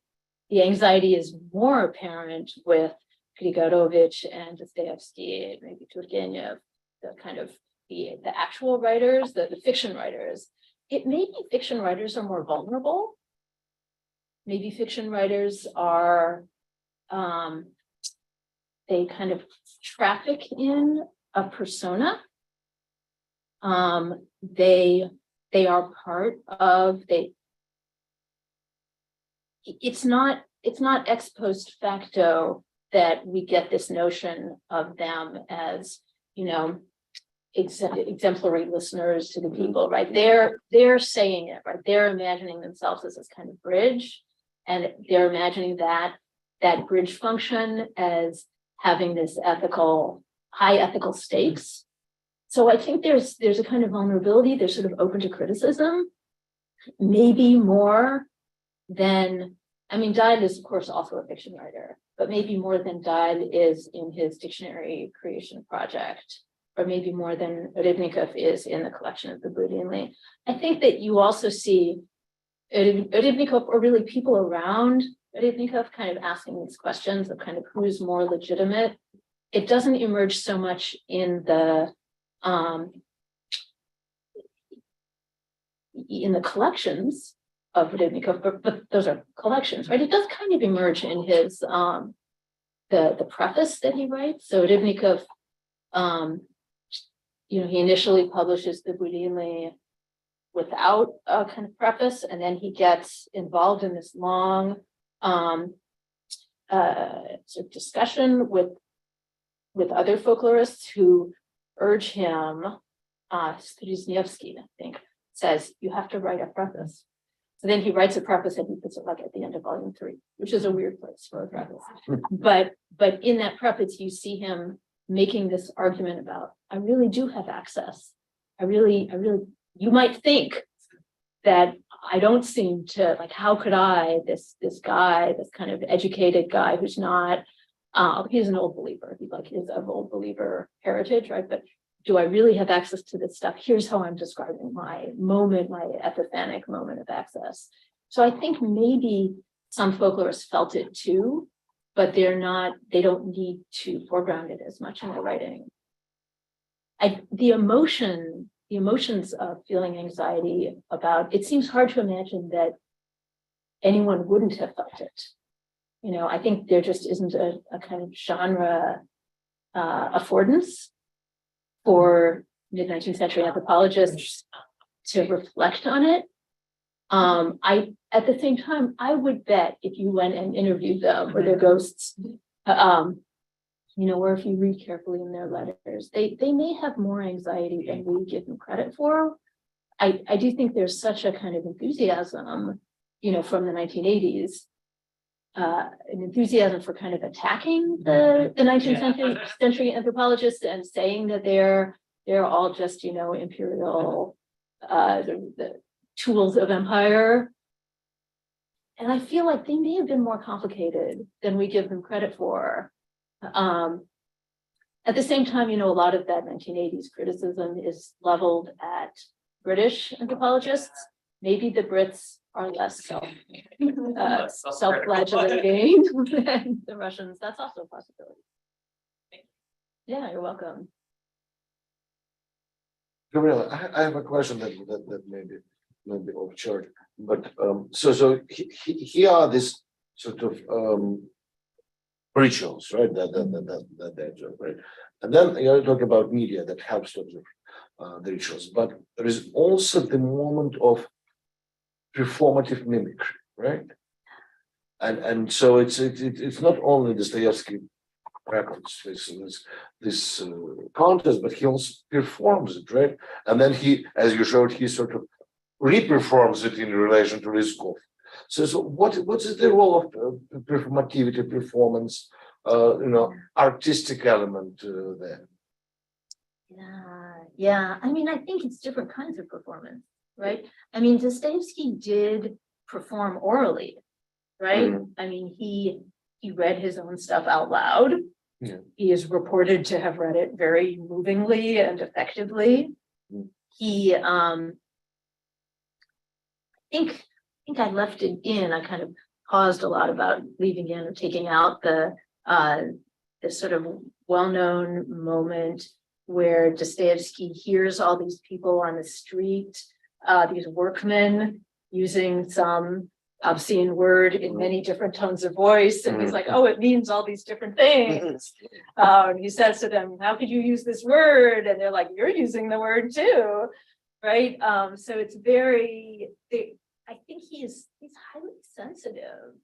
The anxiety is more apparent with Grigorovich and Dostoevsky, maybe Turgenev, the kind of the actual writers, the fiction writers. It may be fiction writers are more vulnerable. Maybe fiction writers are, they kind of traffic in a persona. They are part of, it's not ex post facto that we get this notion of them as, exemplary listeners to the people, right? They're saying it, right? They're imagining themselves as this kind of bridge, and they're imagining that bridge function as having this high ethical stakes. So I think there's a kind of vulnerability. They're sort of open to criticism, maybe more than, I mean, Dahl is of course also a fiction writer, but maybe more than Dahl is in his dictionary creation project, or maybe more than Rybnikov is in the collection of the Greenland. I think that you also see Rybnikov, or really people around Rybnikov, kind of asking these questions of kind of who's more legitimate. It doesn't emerge so much in the collections of Rybnikov, but those are collections, right? It does kind of emerge in his the preface that he writes. So Rybnikov, he initially publishes the Greenland without a kind of preface, and then he gets involved in this long sort of discussion with other folklorists who urge him. Dostoevsky, I think, says you have to write a preface. So then he writes a preface and he puts it like at the end of volume 3, which is a weird place for a preface. But in that preface, you see him making this argument about, I really do have access. I really, you might think that I don't seem to, like, how could I, this guy, this kind of educated guy who's not, he's an old believer, he's of old believer heritage, right? But do I really have access to this stuff? Here's how I'm describing my moment, my epiphanic moment of access. So I think maybe some folklorists felt it too, but they don't need to foreground it as much in their writing. The emotions of feeling anxiety about, it seems hard to imagine that anyone wouldn't have felt it. I think there just isn't a kind of genre affordance for mid-19th century anthropologists to reflect on it. At the same time, I would bet if you went and interviewed them or their ghosts, or if you read carefully in their letters, they may have more anxiety than we give them credit for. I do think there's such a kind of enthusiasm, from the 1980s an enthusiasm for kind of attacking the 19th century anthropologists and saying that they're all just, imperial, the tools of empire. And I feel like they may have been more complicated than we give them credit for. At the same time, a lot of that 1980s criticism is leveled at British anthropologists. Maybe the Brits are less self-flagellating than the Russians. That's also a possibility. Yeah, you're welcome. Gabriella, I have a question that may be off chart, but so here are these sort of rituals, right? That they do, right? And then you're talking about media that helps to observe the rituals, but there is also the moment of performative mimicry, right? And so it's not only Dostoevsky records this contest, but he also performs it, right? And then he, as you showed, he sort of reperforms it in relation to Rizkov. So what is the role of performativity, performance, artistic element there? Yeah. I mean, I think it's different kinds of performance, right? I mean, Dostoevsky did perform orally, right? Mm-hmm. I mean, he read his own stuff out loud. Yeah. He is reported to have read it very movingly and effectively. Mm-hmm. He, I think I left it in. I kind of paused a lot about leaving in or taking out the sort of well-known moment where Dostoevsky hears all these people on the street, these workmen using some obscene word in many different tones of voice, and he's like, "Oh, it means all these different things." And he says to them, "How could you use this word?" And they're like, "You're using the word too," right? So it's very. I think he's highly sensitive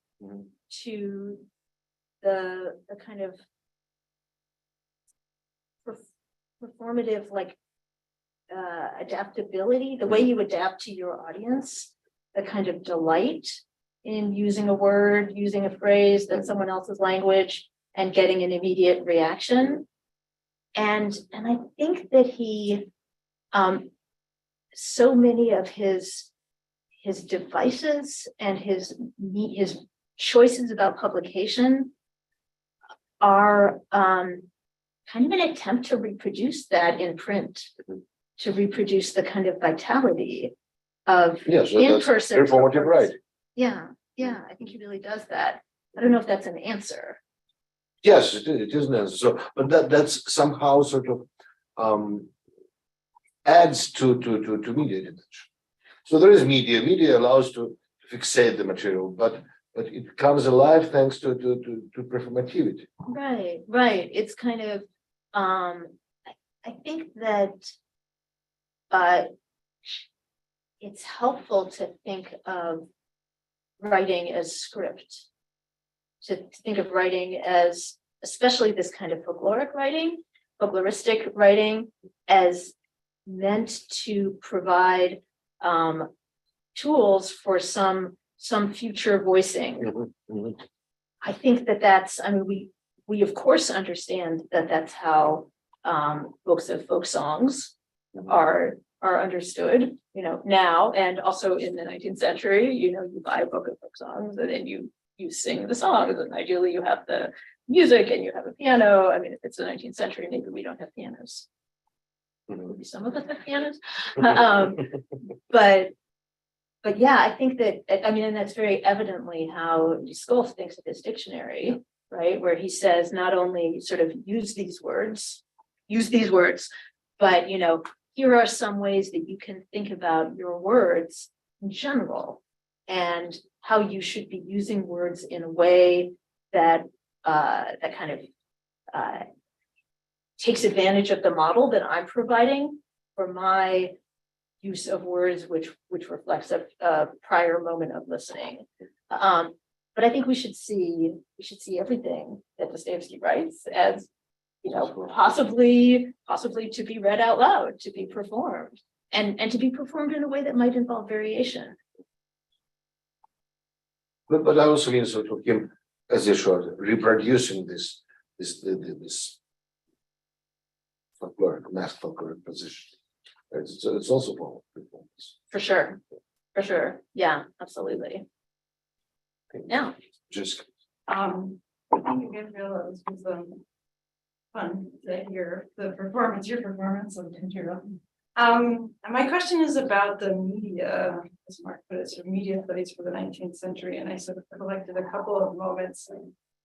to the kind of performative, like adaptability, the way you adapt to your audience, the kind of delight in using a word, using a phrase that's someone else's language and getting an immediate reaction. And I think that he, so many of his devices and his choices about publication are kind of an attempt to reproduce that in print, to reproduce the kind of vitality of in-person performative, right? Yeah, I think he really does that. I don't know if that's an answer. Yes, it is an answer. So, but that's somehow sort of adds to media detection. So there is media. Media allows to fixate the material, but it comes alive thanks to performativity. Right. It's kind of I think that it's helpful to think of writing as script, to think of writing as, especially this kind of folkloristic writing, as meant to provide tools for some future voicing. I think that's, I mean, we of course understand that that's how books of folk songs are understood, now, and also in the 19th century, you buy a book of folk songs and then you sing the songs, and ideally you have the music and you have a piano. I mean, if it's the 19th century, maybe we don't have pianos. Maybe some of us have pianos. But yeah, I think that, and that's very evidently how Skolf thinks of his dictionary, right? Where he says not only sort of use these words, but here are some ways that you can think about your words in general and how you should be using words in a way that kind of takes advantage of the model that I'm providing for my use of words, which reflects a prior moment of listening. But I think we should see everything that Dostoevsky writes as, possibly to be read out loud, to be performed, and to be performed in a way that might involve variation. But I also mean sort of him as you showed, reproducing this folkloric, mass folkloric position. It's also performance. For sure. For sure. Yeah, absolutely. Yeah. Just Thank you, Gabriella. This was fun to hear your performance of Interior. My question is about the media, as Mark put it, sort of media studies for the 19th century, and I sort of collected a couple of moments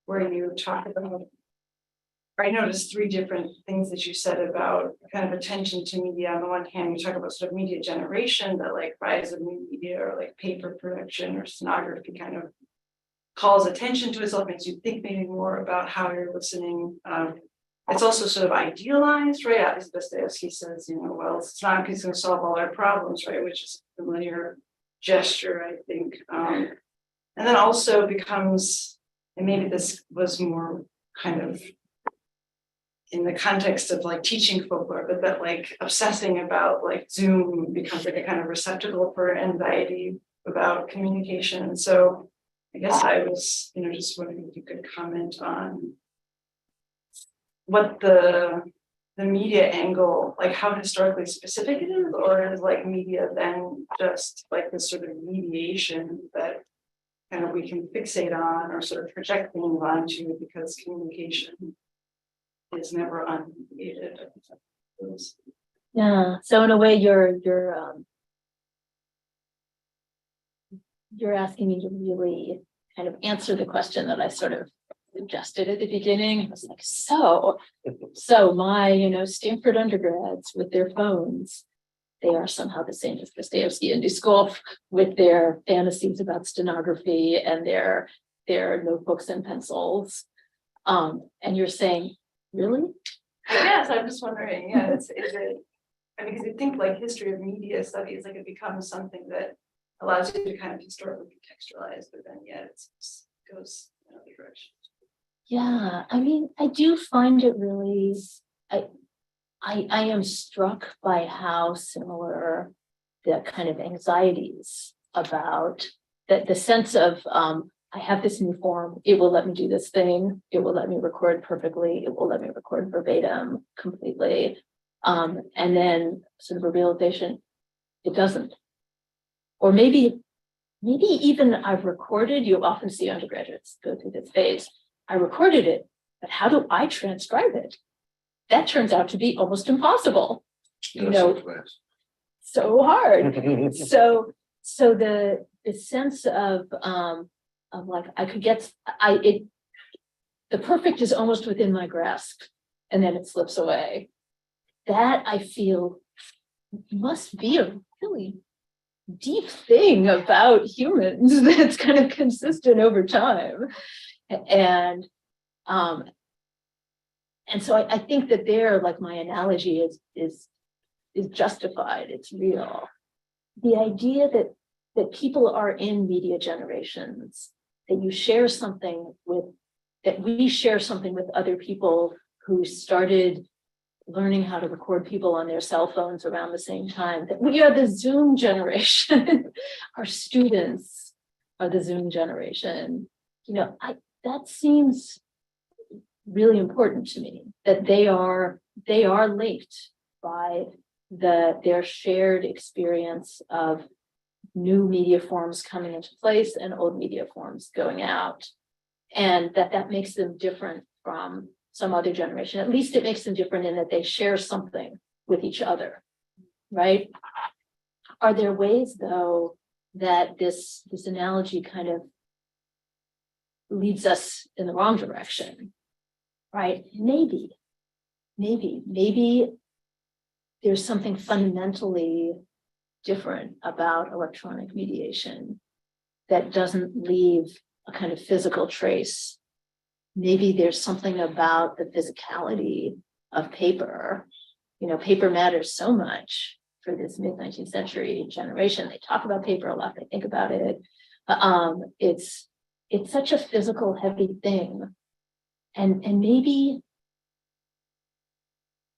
where you talk about. I noticed three different things that you said about kind of attention to media. On the one hand, you talk about sort of media generation, that like rise of new media or like paper production or stenography kind of calls attention to itself, makes you think maybe more about how you're listening. It's also sort of idealized, right? As Dostoevsky says, well, it's not going to solve all our problems, right? Which is a familiar gesture, I think. And then also becomes, and maybe this was more kind of in the context of like teaching folklore, but that like obsessing about like Zoom becomes like a kind of receptacle for anxiety about communication. And so I guess I was, just wondering if you could comment on what the media angle, like how historically specific it is, or is like media then just like this sort of mediation that kind of we can fixate on or sort of project things onto because communication is never unmediated. Yeah. So in a way, you're asking me to really kind of answer the question that I sort of suggested at the beginning. I was like, so my, Stanford undergrads with their phones, they are somehow the same as Dostoevsky and Duskov with their fantasies about stenography and their notebooks and pencils. And you're saying, really? Yes, I'm just wondering, is it, because you think like history of media studies, like it becomes something that allows you to kind of historically contextualize, but then it goes another direction. Yeah, I mean, I do find it really, I am struck by how similar the kind of anxieties about the sense of I have this new form, it will let me do this thing, it will let me record perfectly, it will let me record verbatim completely. And then sort of a realization, it doesn't. Or maybe even I've recorded, you often see undergraduates go through this phase. I recorded it, but how do I transcribe it? That turns out to be almost impossible. So hard. So the sense of like I could get the perfect is almost within my grasp, and then it slips away. That I feel must be a really deep thing about humans that's kind of consistent over time. And so I think that there, like my analogy is justified, it's real. The idea that people are in media generations, that you share something with, that we share something with other people who started learning how to record people on their cell phones around the same time, that we are the Zoom generation. Our students are the Zoom generation. That seems really important to me, that they are linked by their shared experience of new media forms coming into place and old media forms going out, and that makes them different from some other generation. At least it makes them different in that they share something with each other, right? Are there ways, though, that this analogy kind of leads us in the wrong direction, right? Maybe there's something fundamentally different about electronic mediation that doesn't leave a kind of physical trace. Maybe there's something about the physicality of paper. Paper matters so much for this mid-19th century generation. They talk about paper a lot, they think about it. It's such a physical, heavy thing. And maybe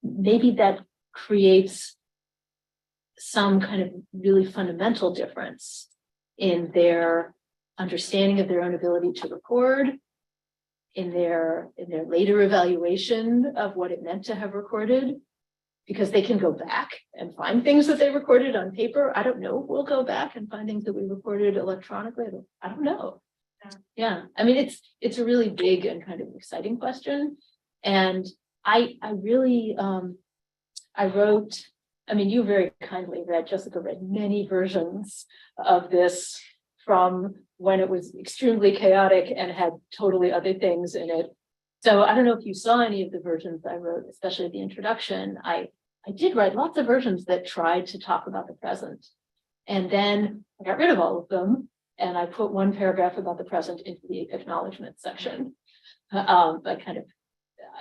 that creates some kind of really fundamental difference in their understanding of their own ability to record in their later evaluation of what it meant to have recorded, because they can go back and find things that they recorded on paper. I don't know. We'll go back and find things that we recorded electronically. I don't know. Yeah, I mean, it's a really big and kind of exciting question. And I really, I wrote, I mean, you very kindly read, Jessica read many versions of this from when it was extremely chaotic and had totally other things in it. So I don't know if you saw any of the versions I wrote, especially the introduction. I did write lots of versions that tried to talk about the present. And then I got rid of all of them. And I put one paragraph about the present into the acknowledgement section. I kind of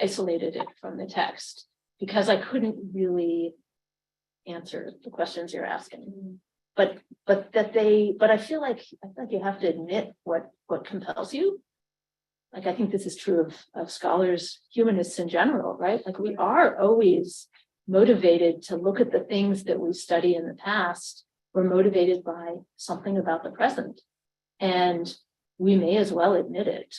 isolated it from the text because I couldn't really answer the questions you're asking. But I feel like you have to admit what compels you. Like, I think this is true of scholars, humanists in general, right? Like, we are always motivated to look at the things that we study in the past. We're motivated by something about the present, and we may as well admit it.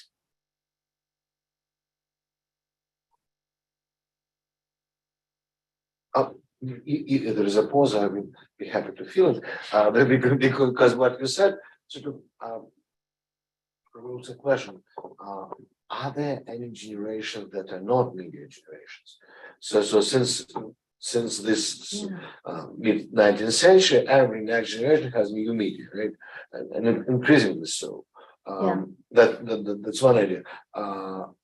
If there is a pause, I will be happy to fill it. Because what you said sort of provokes a question. Are there any generations that are not media generations? So since this mid 19th century, every next generation has new media, right? And increasingly so. That's one idea.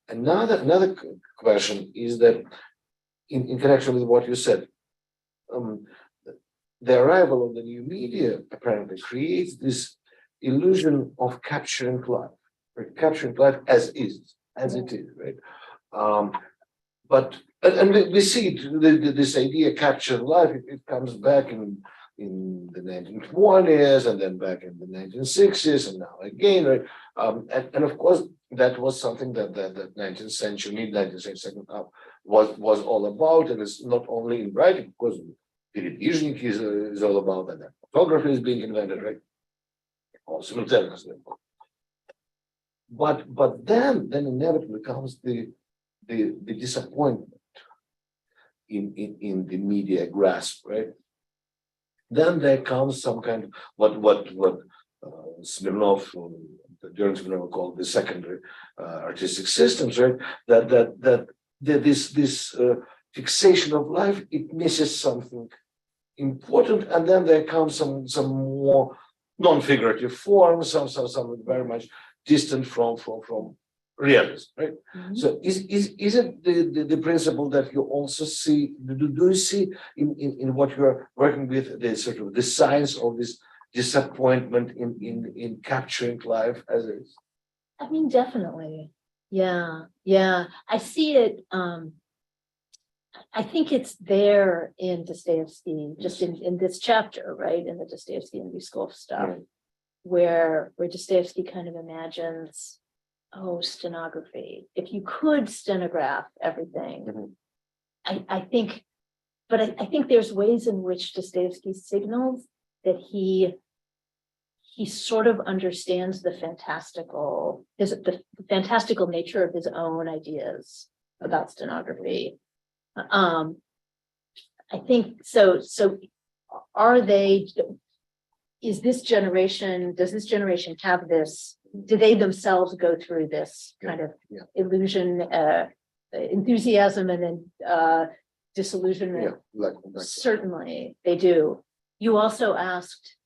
Another question is that in connection with what you said, the arrival of the new media apparently creates this illusion of capturing life, right? Capturing life as it is, right? But we see it, this idea capture life. It comes back in the 1920s and then back in the 1960s and now again, right? And of course that was something that 19th century, mid 19th century second half was all about, and it's not only in writing, because television is all about that. Photography is being invented, right? Also, but then inevitably comes the disappointment in the media grasp, right? Then there comes some kind of what Smirnov, during Smirnov called the secondary artistic systems, right? That this fixation of life, it misses something important, and then there comes some more non-figurative forms, some very much distant from realism, right? Mm-hmm. So is it the principle that you also see? Do you see in what you are working with the sort of the science of this disappointment in capturing life as is? I mean, definitely. Yeah. I see it. I think it's there in Dostoevsky, just in this chapter, right? In the Dostoevsky and Vyskov stuff, where Dostoevsky kind of imagines, stenography. If you could stenograph everything, I think there's ways in which Dostoevsky signals that he sort of understands the fantastical nature of his own ideas about stenography. I think so. Does this generation have this? Do they themselves go through this kind of illusion, enthusiasm, and then disillusionment? Certainly, they do. You also asked,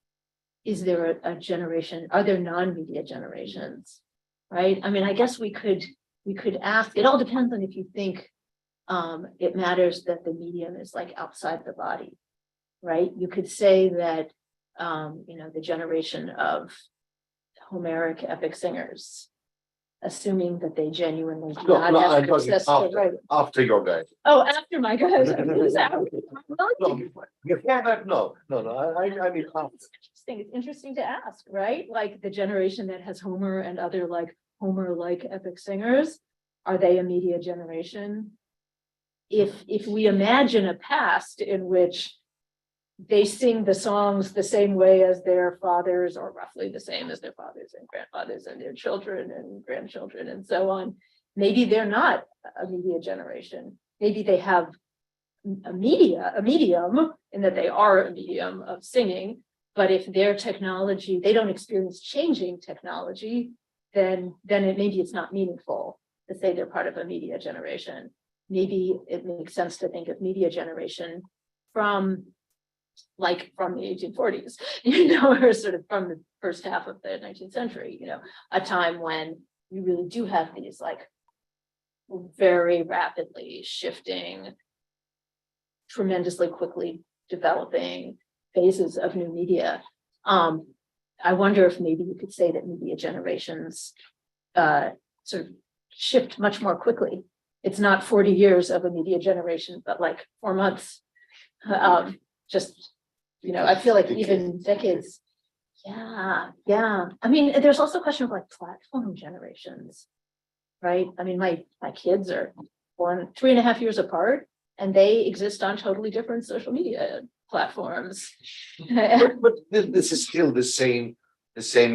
is there a generation? Are there non-media generations? Right. I mean, I guess we could ask. It all depends on if you think it matters that the medium is like outside the body, right? You could say that the generation of Homeric epic singers, assuming that they genuinely do not have access to writing. After your guide. Oh, after my guide. Before that, no. I mean after. It's interesting to ask, right? Like the generation that has Homer and other like Homer-like epic singers, are they a media generation? If we imagine a past in which they sing the songs the same way as their fathers, or roughly the same as their fathers and grandfathers and their children and grandchildren and so on, maybe they're not a media generation. Maybe they have a medium in that they are a medium of singing, but if their technology, they don't experience changing technology, then maybe it's not meaningful to say they're part of a media generation. Maybe it makes sense to think of media generation from the 1840s, or sort of from the first half of the 19th century, a time when you really do have these like very rapidly shifting, tremendously quickly developing phases of new media. I wonder if maybe you could say that media generations sort of shift much more quickly. It's not 40 years of a media generation, but like 4 months. I feel like even decades. Yeah. I mean, there's also a question of like platform generations, right? I mean, my kids are born 3.5 years apart, and they exist on totally different social media platforms. but this is still the same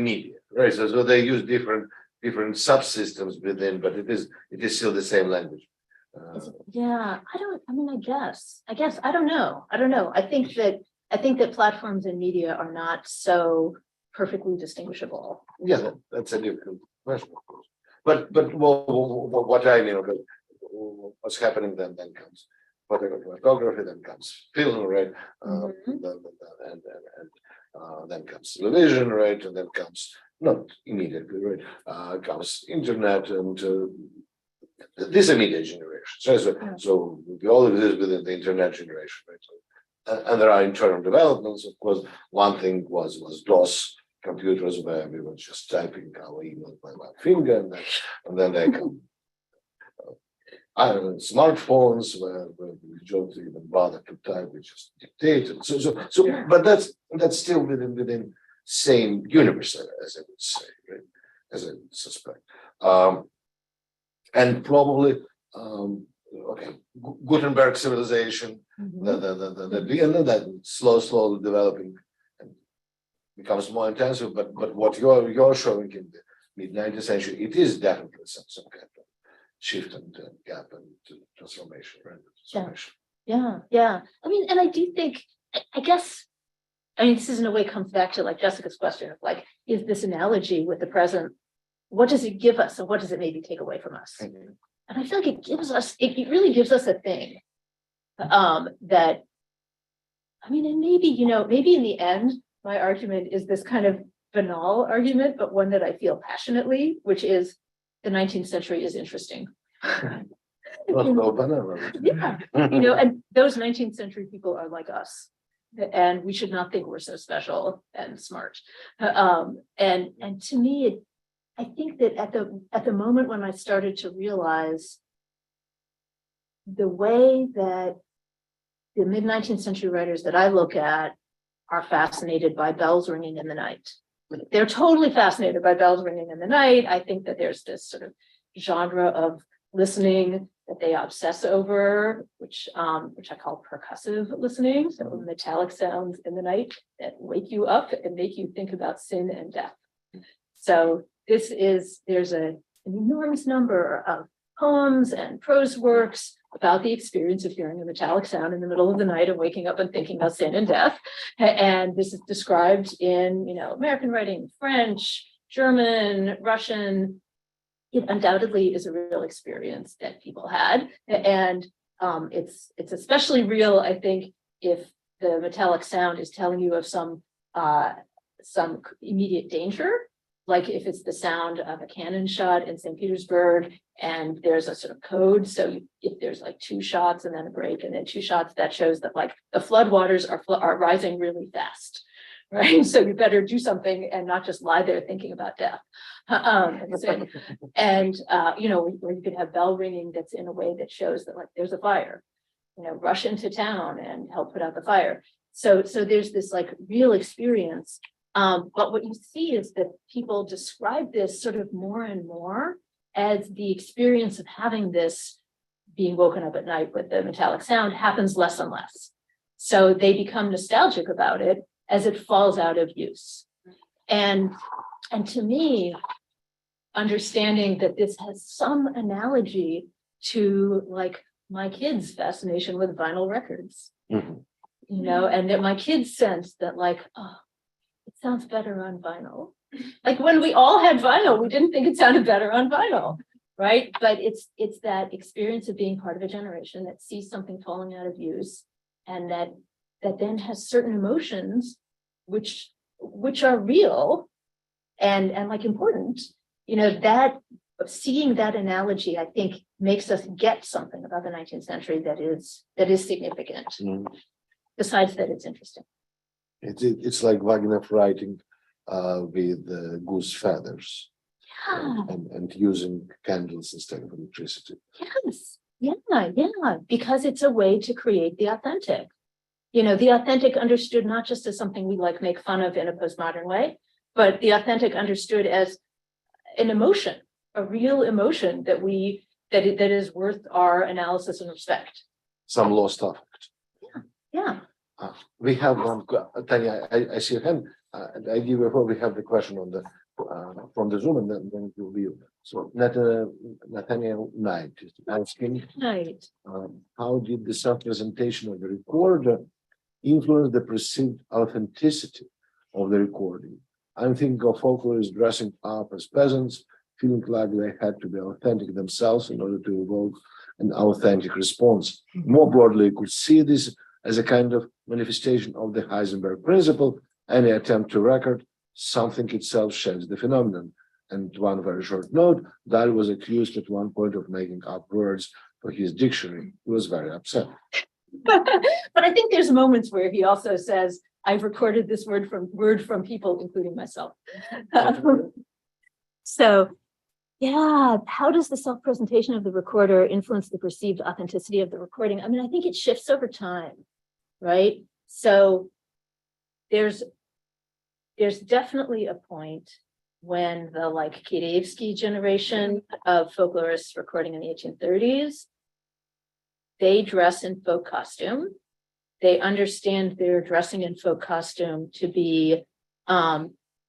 media, right? So they use different subsystems within, but it is still the same language. I guess I don't know. I think that platforms and media are not so perfectly distinguishable. Yeah, that's a difficult question, of course. But what I mean, what's happening then comes photography, then comes film, right? Then comes television, right? And then comes, not immediately, right? Comes internet, and this is media generation. So we all exist within the internet generation, right? And there are internal developments. Of course, one thing was DOS computers, where we were just typing our email by one finger, and then they come smartphones where we don't even bother to type, we just dictate. But that's still within same universe, as I would say, right? As I suspect. And probably Gutenberg civilization, that slowly developing and becomes more intensive. But what you're showing in the mid-19th century, it is definitely some kind of shift and gap and transformation, right? Transformation. Yeah. I mean, and I do think, I guess, this is in a way comes back to like Jessica's question of like, is this analogy with the present, what does it give us and what does it maybe take away from us? Mm-hmm. And I feel like it really gives us a thing that, and maybe in the end, my argument is this kind of banal argument, but one that I feel passionately, which is the 19th century is interesting. Yeah, and those 19th century people are like us, and we should not think we're so special and smart. And to me, I think that at the moment when I started to realize the way that the mid-19th century writers that I look at are fascinated by bells ringing in the night. They're totally fascinated by bells ringing in the night. I think that there's this sort of genre of listening that they obsess over, which I call percussive listening. So metallic sounds in the night that wake you up and make you think about sin and death. So there's an enormous number of poems and prose works about the experience of hearing a metallic sound in the middle of the night and waking up and thinking about sin and death. And this is described in, American writing, French, German, Russian. It undoubtedly is a real experience that people had. And it's especially real, I think, if the metallic sound is telling you of some immediate danger. Like if it's the sound of a cannon shot in St. Petersburg and there's a sort of code. So if there's like 2 shots and then a break and then 2 shots, that shows that like the floodwaters are rising really fast, right? So you better do something and not just lie there thinking about death. Where you could have bell ringing that's in a way that shows that like there's a fire, rush into town and help put out the fire. So there's this like real experience. But what you see is that people describe this sort of more and more as the experience of having this being woken up at night with the metallic sound happens less and less. So they become nostalgic about it as it falls out of use. And to me, understanding that this has some analogy to like my kids' fascination with vinyl records, Mhm. you know, and that my kids sense that like, oh, it sounds better on vinyl. Like when we all had vinyl, we didn't think it sounded better on vinyl, right? But it's that experience of being part of a generation that sees something falling out of use, and that then has certain emotions which are real and like important, you know, that seeing that analogy, I think, makes us get something about the 19th century that is significant, Mhm. besides that it's interesting. It's like Wagner writing with goose feathers Yeah. and using candles instead of electricity. Yes, yeah, because it's a way to create the authentic. You know, the authentic understood not just as something we like make fun of in a postmodern way, but the authentic understood as an emotion, a real emotion that is worth our analysis and respect. Some lost affect. Yeah. We have one, Tanya, I see your hand, and I give before we have the question on the from the Zoom, and then it will be you. So Nathaniel Knight is asking, Right. how did the self-presentation of the recorder influence the perceived authenticity of the recording? I'm thinking of folklorists dressing up as peasants, feeling like they had to be authentic themselves in order to evoke an authentic response. More broadly, you could see this as a kind of manifestation of the Heisenberg principle. Any attempt to record something itself sheds the phenomenon. And one very short note, Dahl was accused at one point of making up words for his dictionary. He was very upset. But I think there's moments where he also says, I've recorded this word from people, including myself. So, yeah, how does the self-presentation of the recorder influence the perceived authenticity of the recording? I mean, I think it shifts over time, right? So there's definitely a point when the like Dostoevsky generation of folklorists recording in the 1830s, they dress in folk costume. They understand they're dressing in folk costume to be, I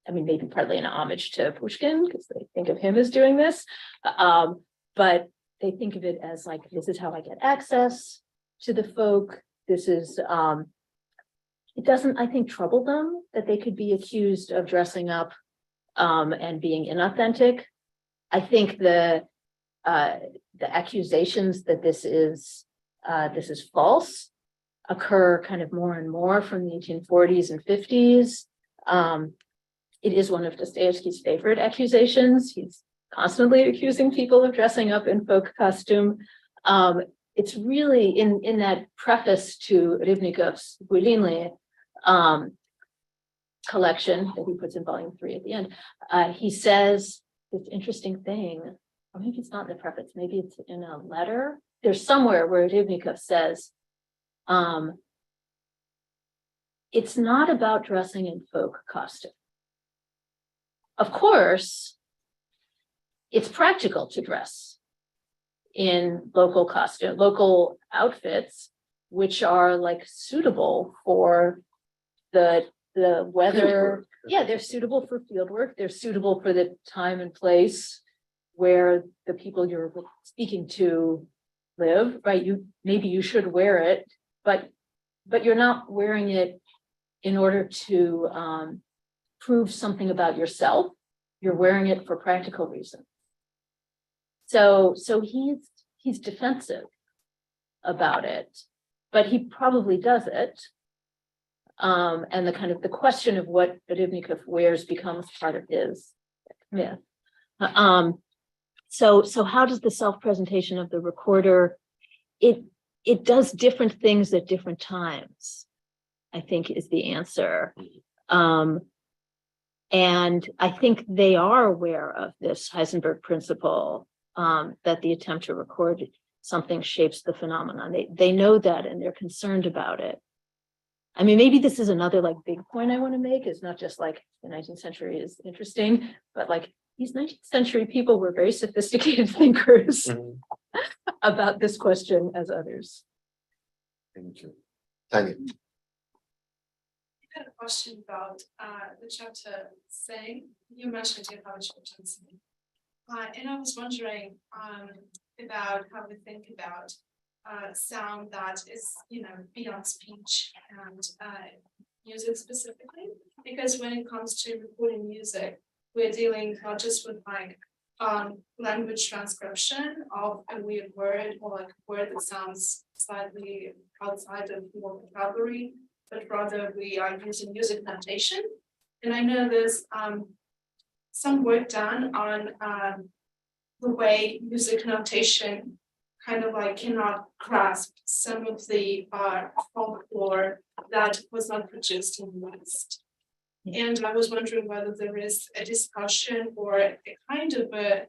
mean, maybe partly an homage to Pushkin, because they think of him as doing this, but they think of it as like, this is how I get access to the folk. This is, it doesn't, I think, trouble them that they could be accused of dressing up and being inauthentic. I think the accusations that this is false occur kind of more and more from the 1840s and 50s. It is one of Dostoevsky's favorite accusations. He's constantly accusing people of dressing up in folk costume. It's really in that preface to Rybnikov's Greenland collection that he puts in volume 3 at the end. He says this interesting thing, or maybe it's not in the preface, maybe it's in a letter. There's somewhere where Rybnikov says, it's not about dressing in folk costume. Of course, it's practical to dress in local outfits, which are like suitable for the weather. Yeah, they're suitable for field work. They're suitable for the time and place where the people you're speaking to live, right? Maybe you should wear it, but you're not wearing it in order to prove something about yourself. You're wearing it for practical reasons. So he's defensive about it, but he probably does it. And the question of what Rybnikov wears becomes part of his myth. So how does the self-presentation of the recorder, it does different things at different times, I think is the answer. And I think they are aware of this Heisenberg principle, that the attempt to record something shapes the phenomenon. They know that and they're concerned about it. I mean, maybe this is another like big point I want to make. It's not just like the 19th century is interesting, but like these 19th century people were very sophisticated thinkers about this question as others. Thank you. Tanya. I had a question about the chapter saying. You mentioned you have a chapter on saying. And I was wondering about how we think about sound that is, beyond speech and music specifically. Because when it comes to recording music, we're dealing not just with like language transcription of a weird word or like a word that sounds slightly outside of your vocabulary, but rather we are using music notation. And I know there's some work done on the way music notation kind of like cannot grasp some of the folklore that was not produced in the West. And I was wondering whether there is a discussion or a kind of a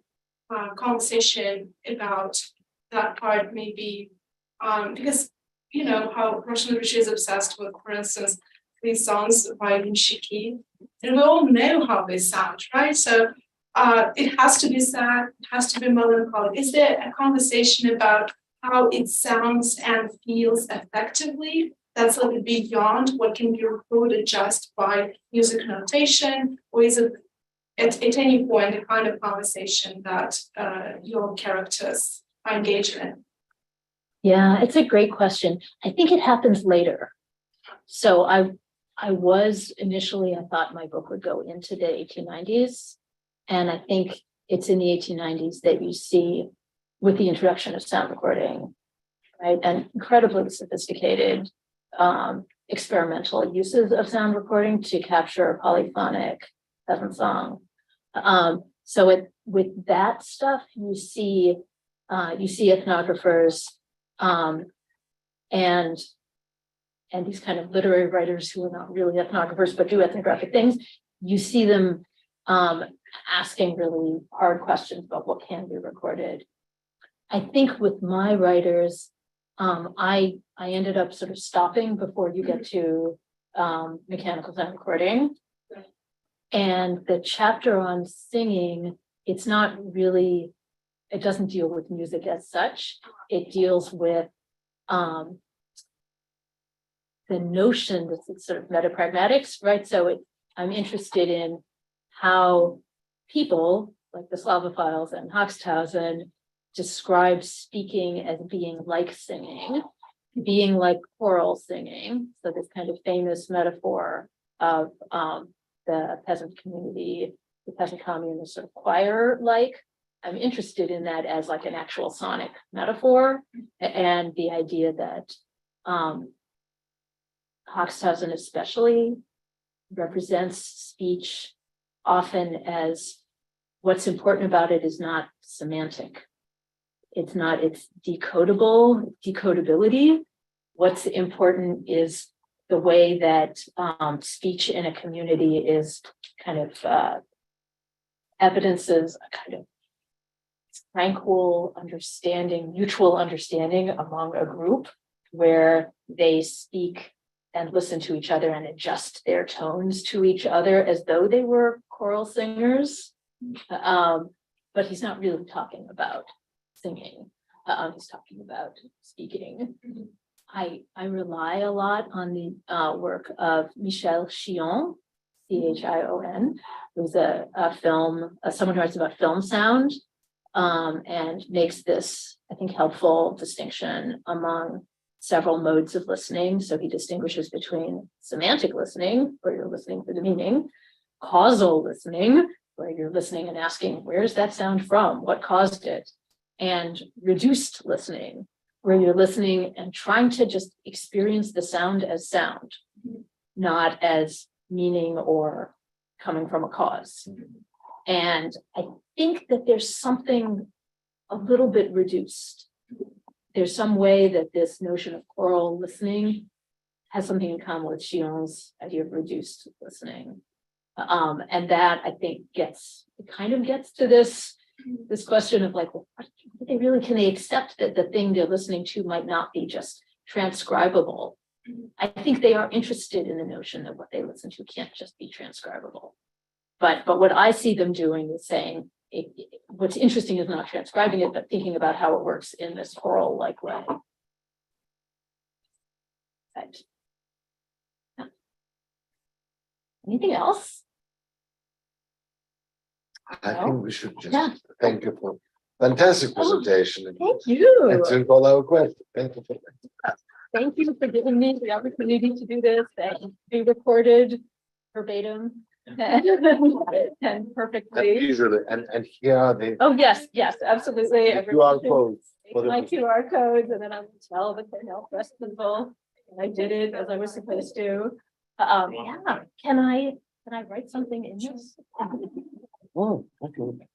conversation about that part, maybe because how Russian literature is obsessed with, for instance, these songs by Shiki, and we all know how they sound, right? So it has to be sad, it has to be melancholic. Is there a conversation about how it sounds and feels effectively? That's a little bit beyond what can be recorded just by music notation, or is it at any point a kind of conversation that your characters are engaged in? Yeah, it's a great question. I think it happens later. So I was initially, I thought my book would go into the 1890s. And I think it's in the 1890s that you see, with the introduction of sound recording, right, and incredibly sophisticated experimental uses of sound recording to capture a polyphonic peasant song. So with that stuff, you see ethnographers and these kind of literary writers who are not really ethnographers but do ethnographic things. You see them asking really hard questions about what can be recorded. I think with my writers, I ended up sort of stopping before you get to mechanical sound recording. And the chapter on singing, it doesn't deal with music as such. It deals with the notion that it's sort of metapragmatics, right? So I'm interested in how people like the Slavophiles and Hoxthausen describe speaking as being like singing, being like choral singing. So this kind of famous metaphor of the peasant community, the peasant commune is sort of choir-like. I'm interested in that as like an actual sonic metaphor, and the idea that Hoxthausen especially represents speech often as what's important about it is not semantic. It's not its decodability. What's important is the way that speech in a community is kind of evidences a kind of tranquil understanding, mutual understanding among a group where they speak and listen to each other and adjust their tones to each other as though they were choral singers. But he's not really talking about singing. He's talking about speaking. I rely a lot on the work of Michel Chion, Chion, who's a film, someone who writes about film sound, and makes this, I think, helpful distinction among several modes of listening. So he distinguishes between semantic listening, where you're listening for the meaning, causal listening, where you're listening and asking, where's that sound from? What caused it? And reduced listening, where you're listening and trying to just experience the sound as sound, not as meaning or coming from a cause. And I think that there's something a little bit reduced. There's some way that this notion of choral listening has something in common with Chion's idea of reduced listening. And that, I think, kind of gets to this question of like, well, can they accept that the thing they're listening to might not be just transcribable? I think they are interested in the notion that what they listen to can't just be transcribable. But what I see them doing is saying, what's interesting is not transcribing it, but thinking about how it works in this choral-like way. Right. Yeah. Anything else? I think we should just Yeah. thank you for fantastic presentation. Thank you. Answering all our questions. Thank you. Thank you for giving me the opportunity to do this and be recorded verbatim and perfectly. Usually, and here are the Oh, yes, absolutely. QR codes. for My the- QR codes, and then I will tell the Cornell Press people, and I did it as I was supposed to. Yeah, can I write something in this? Oh, okay.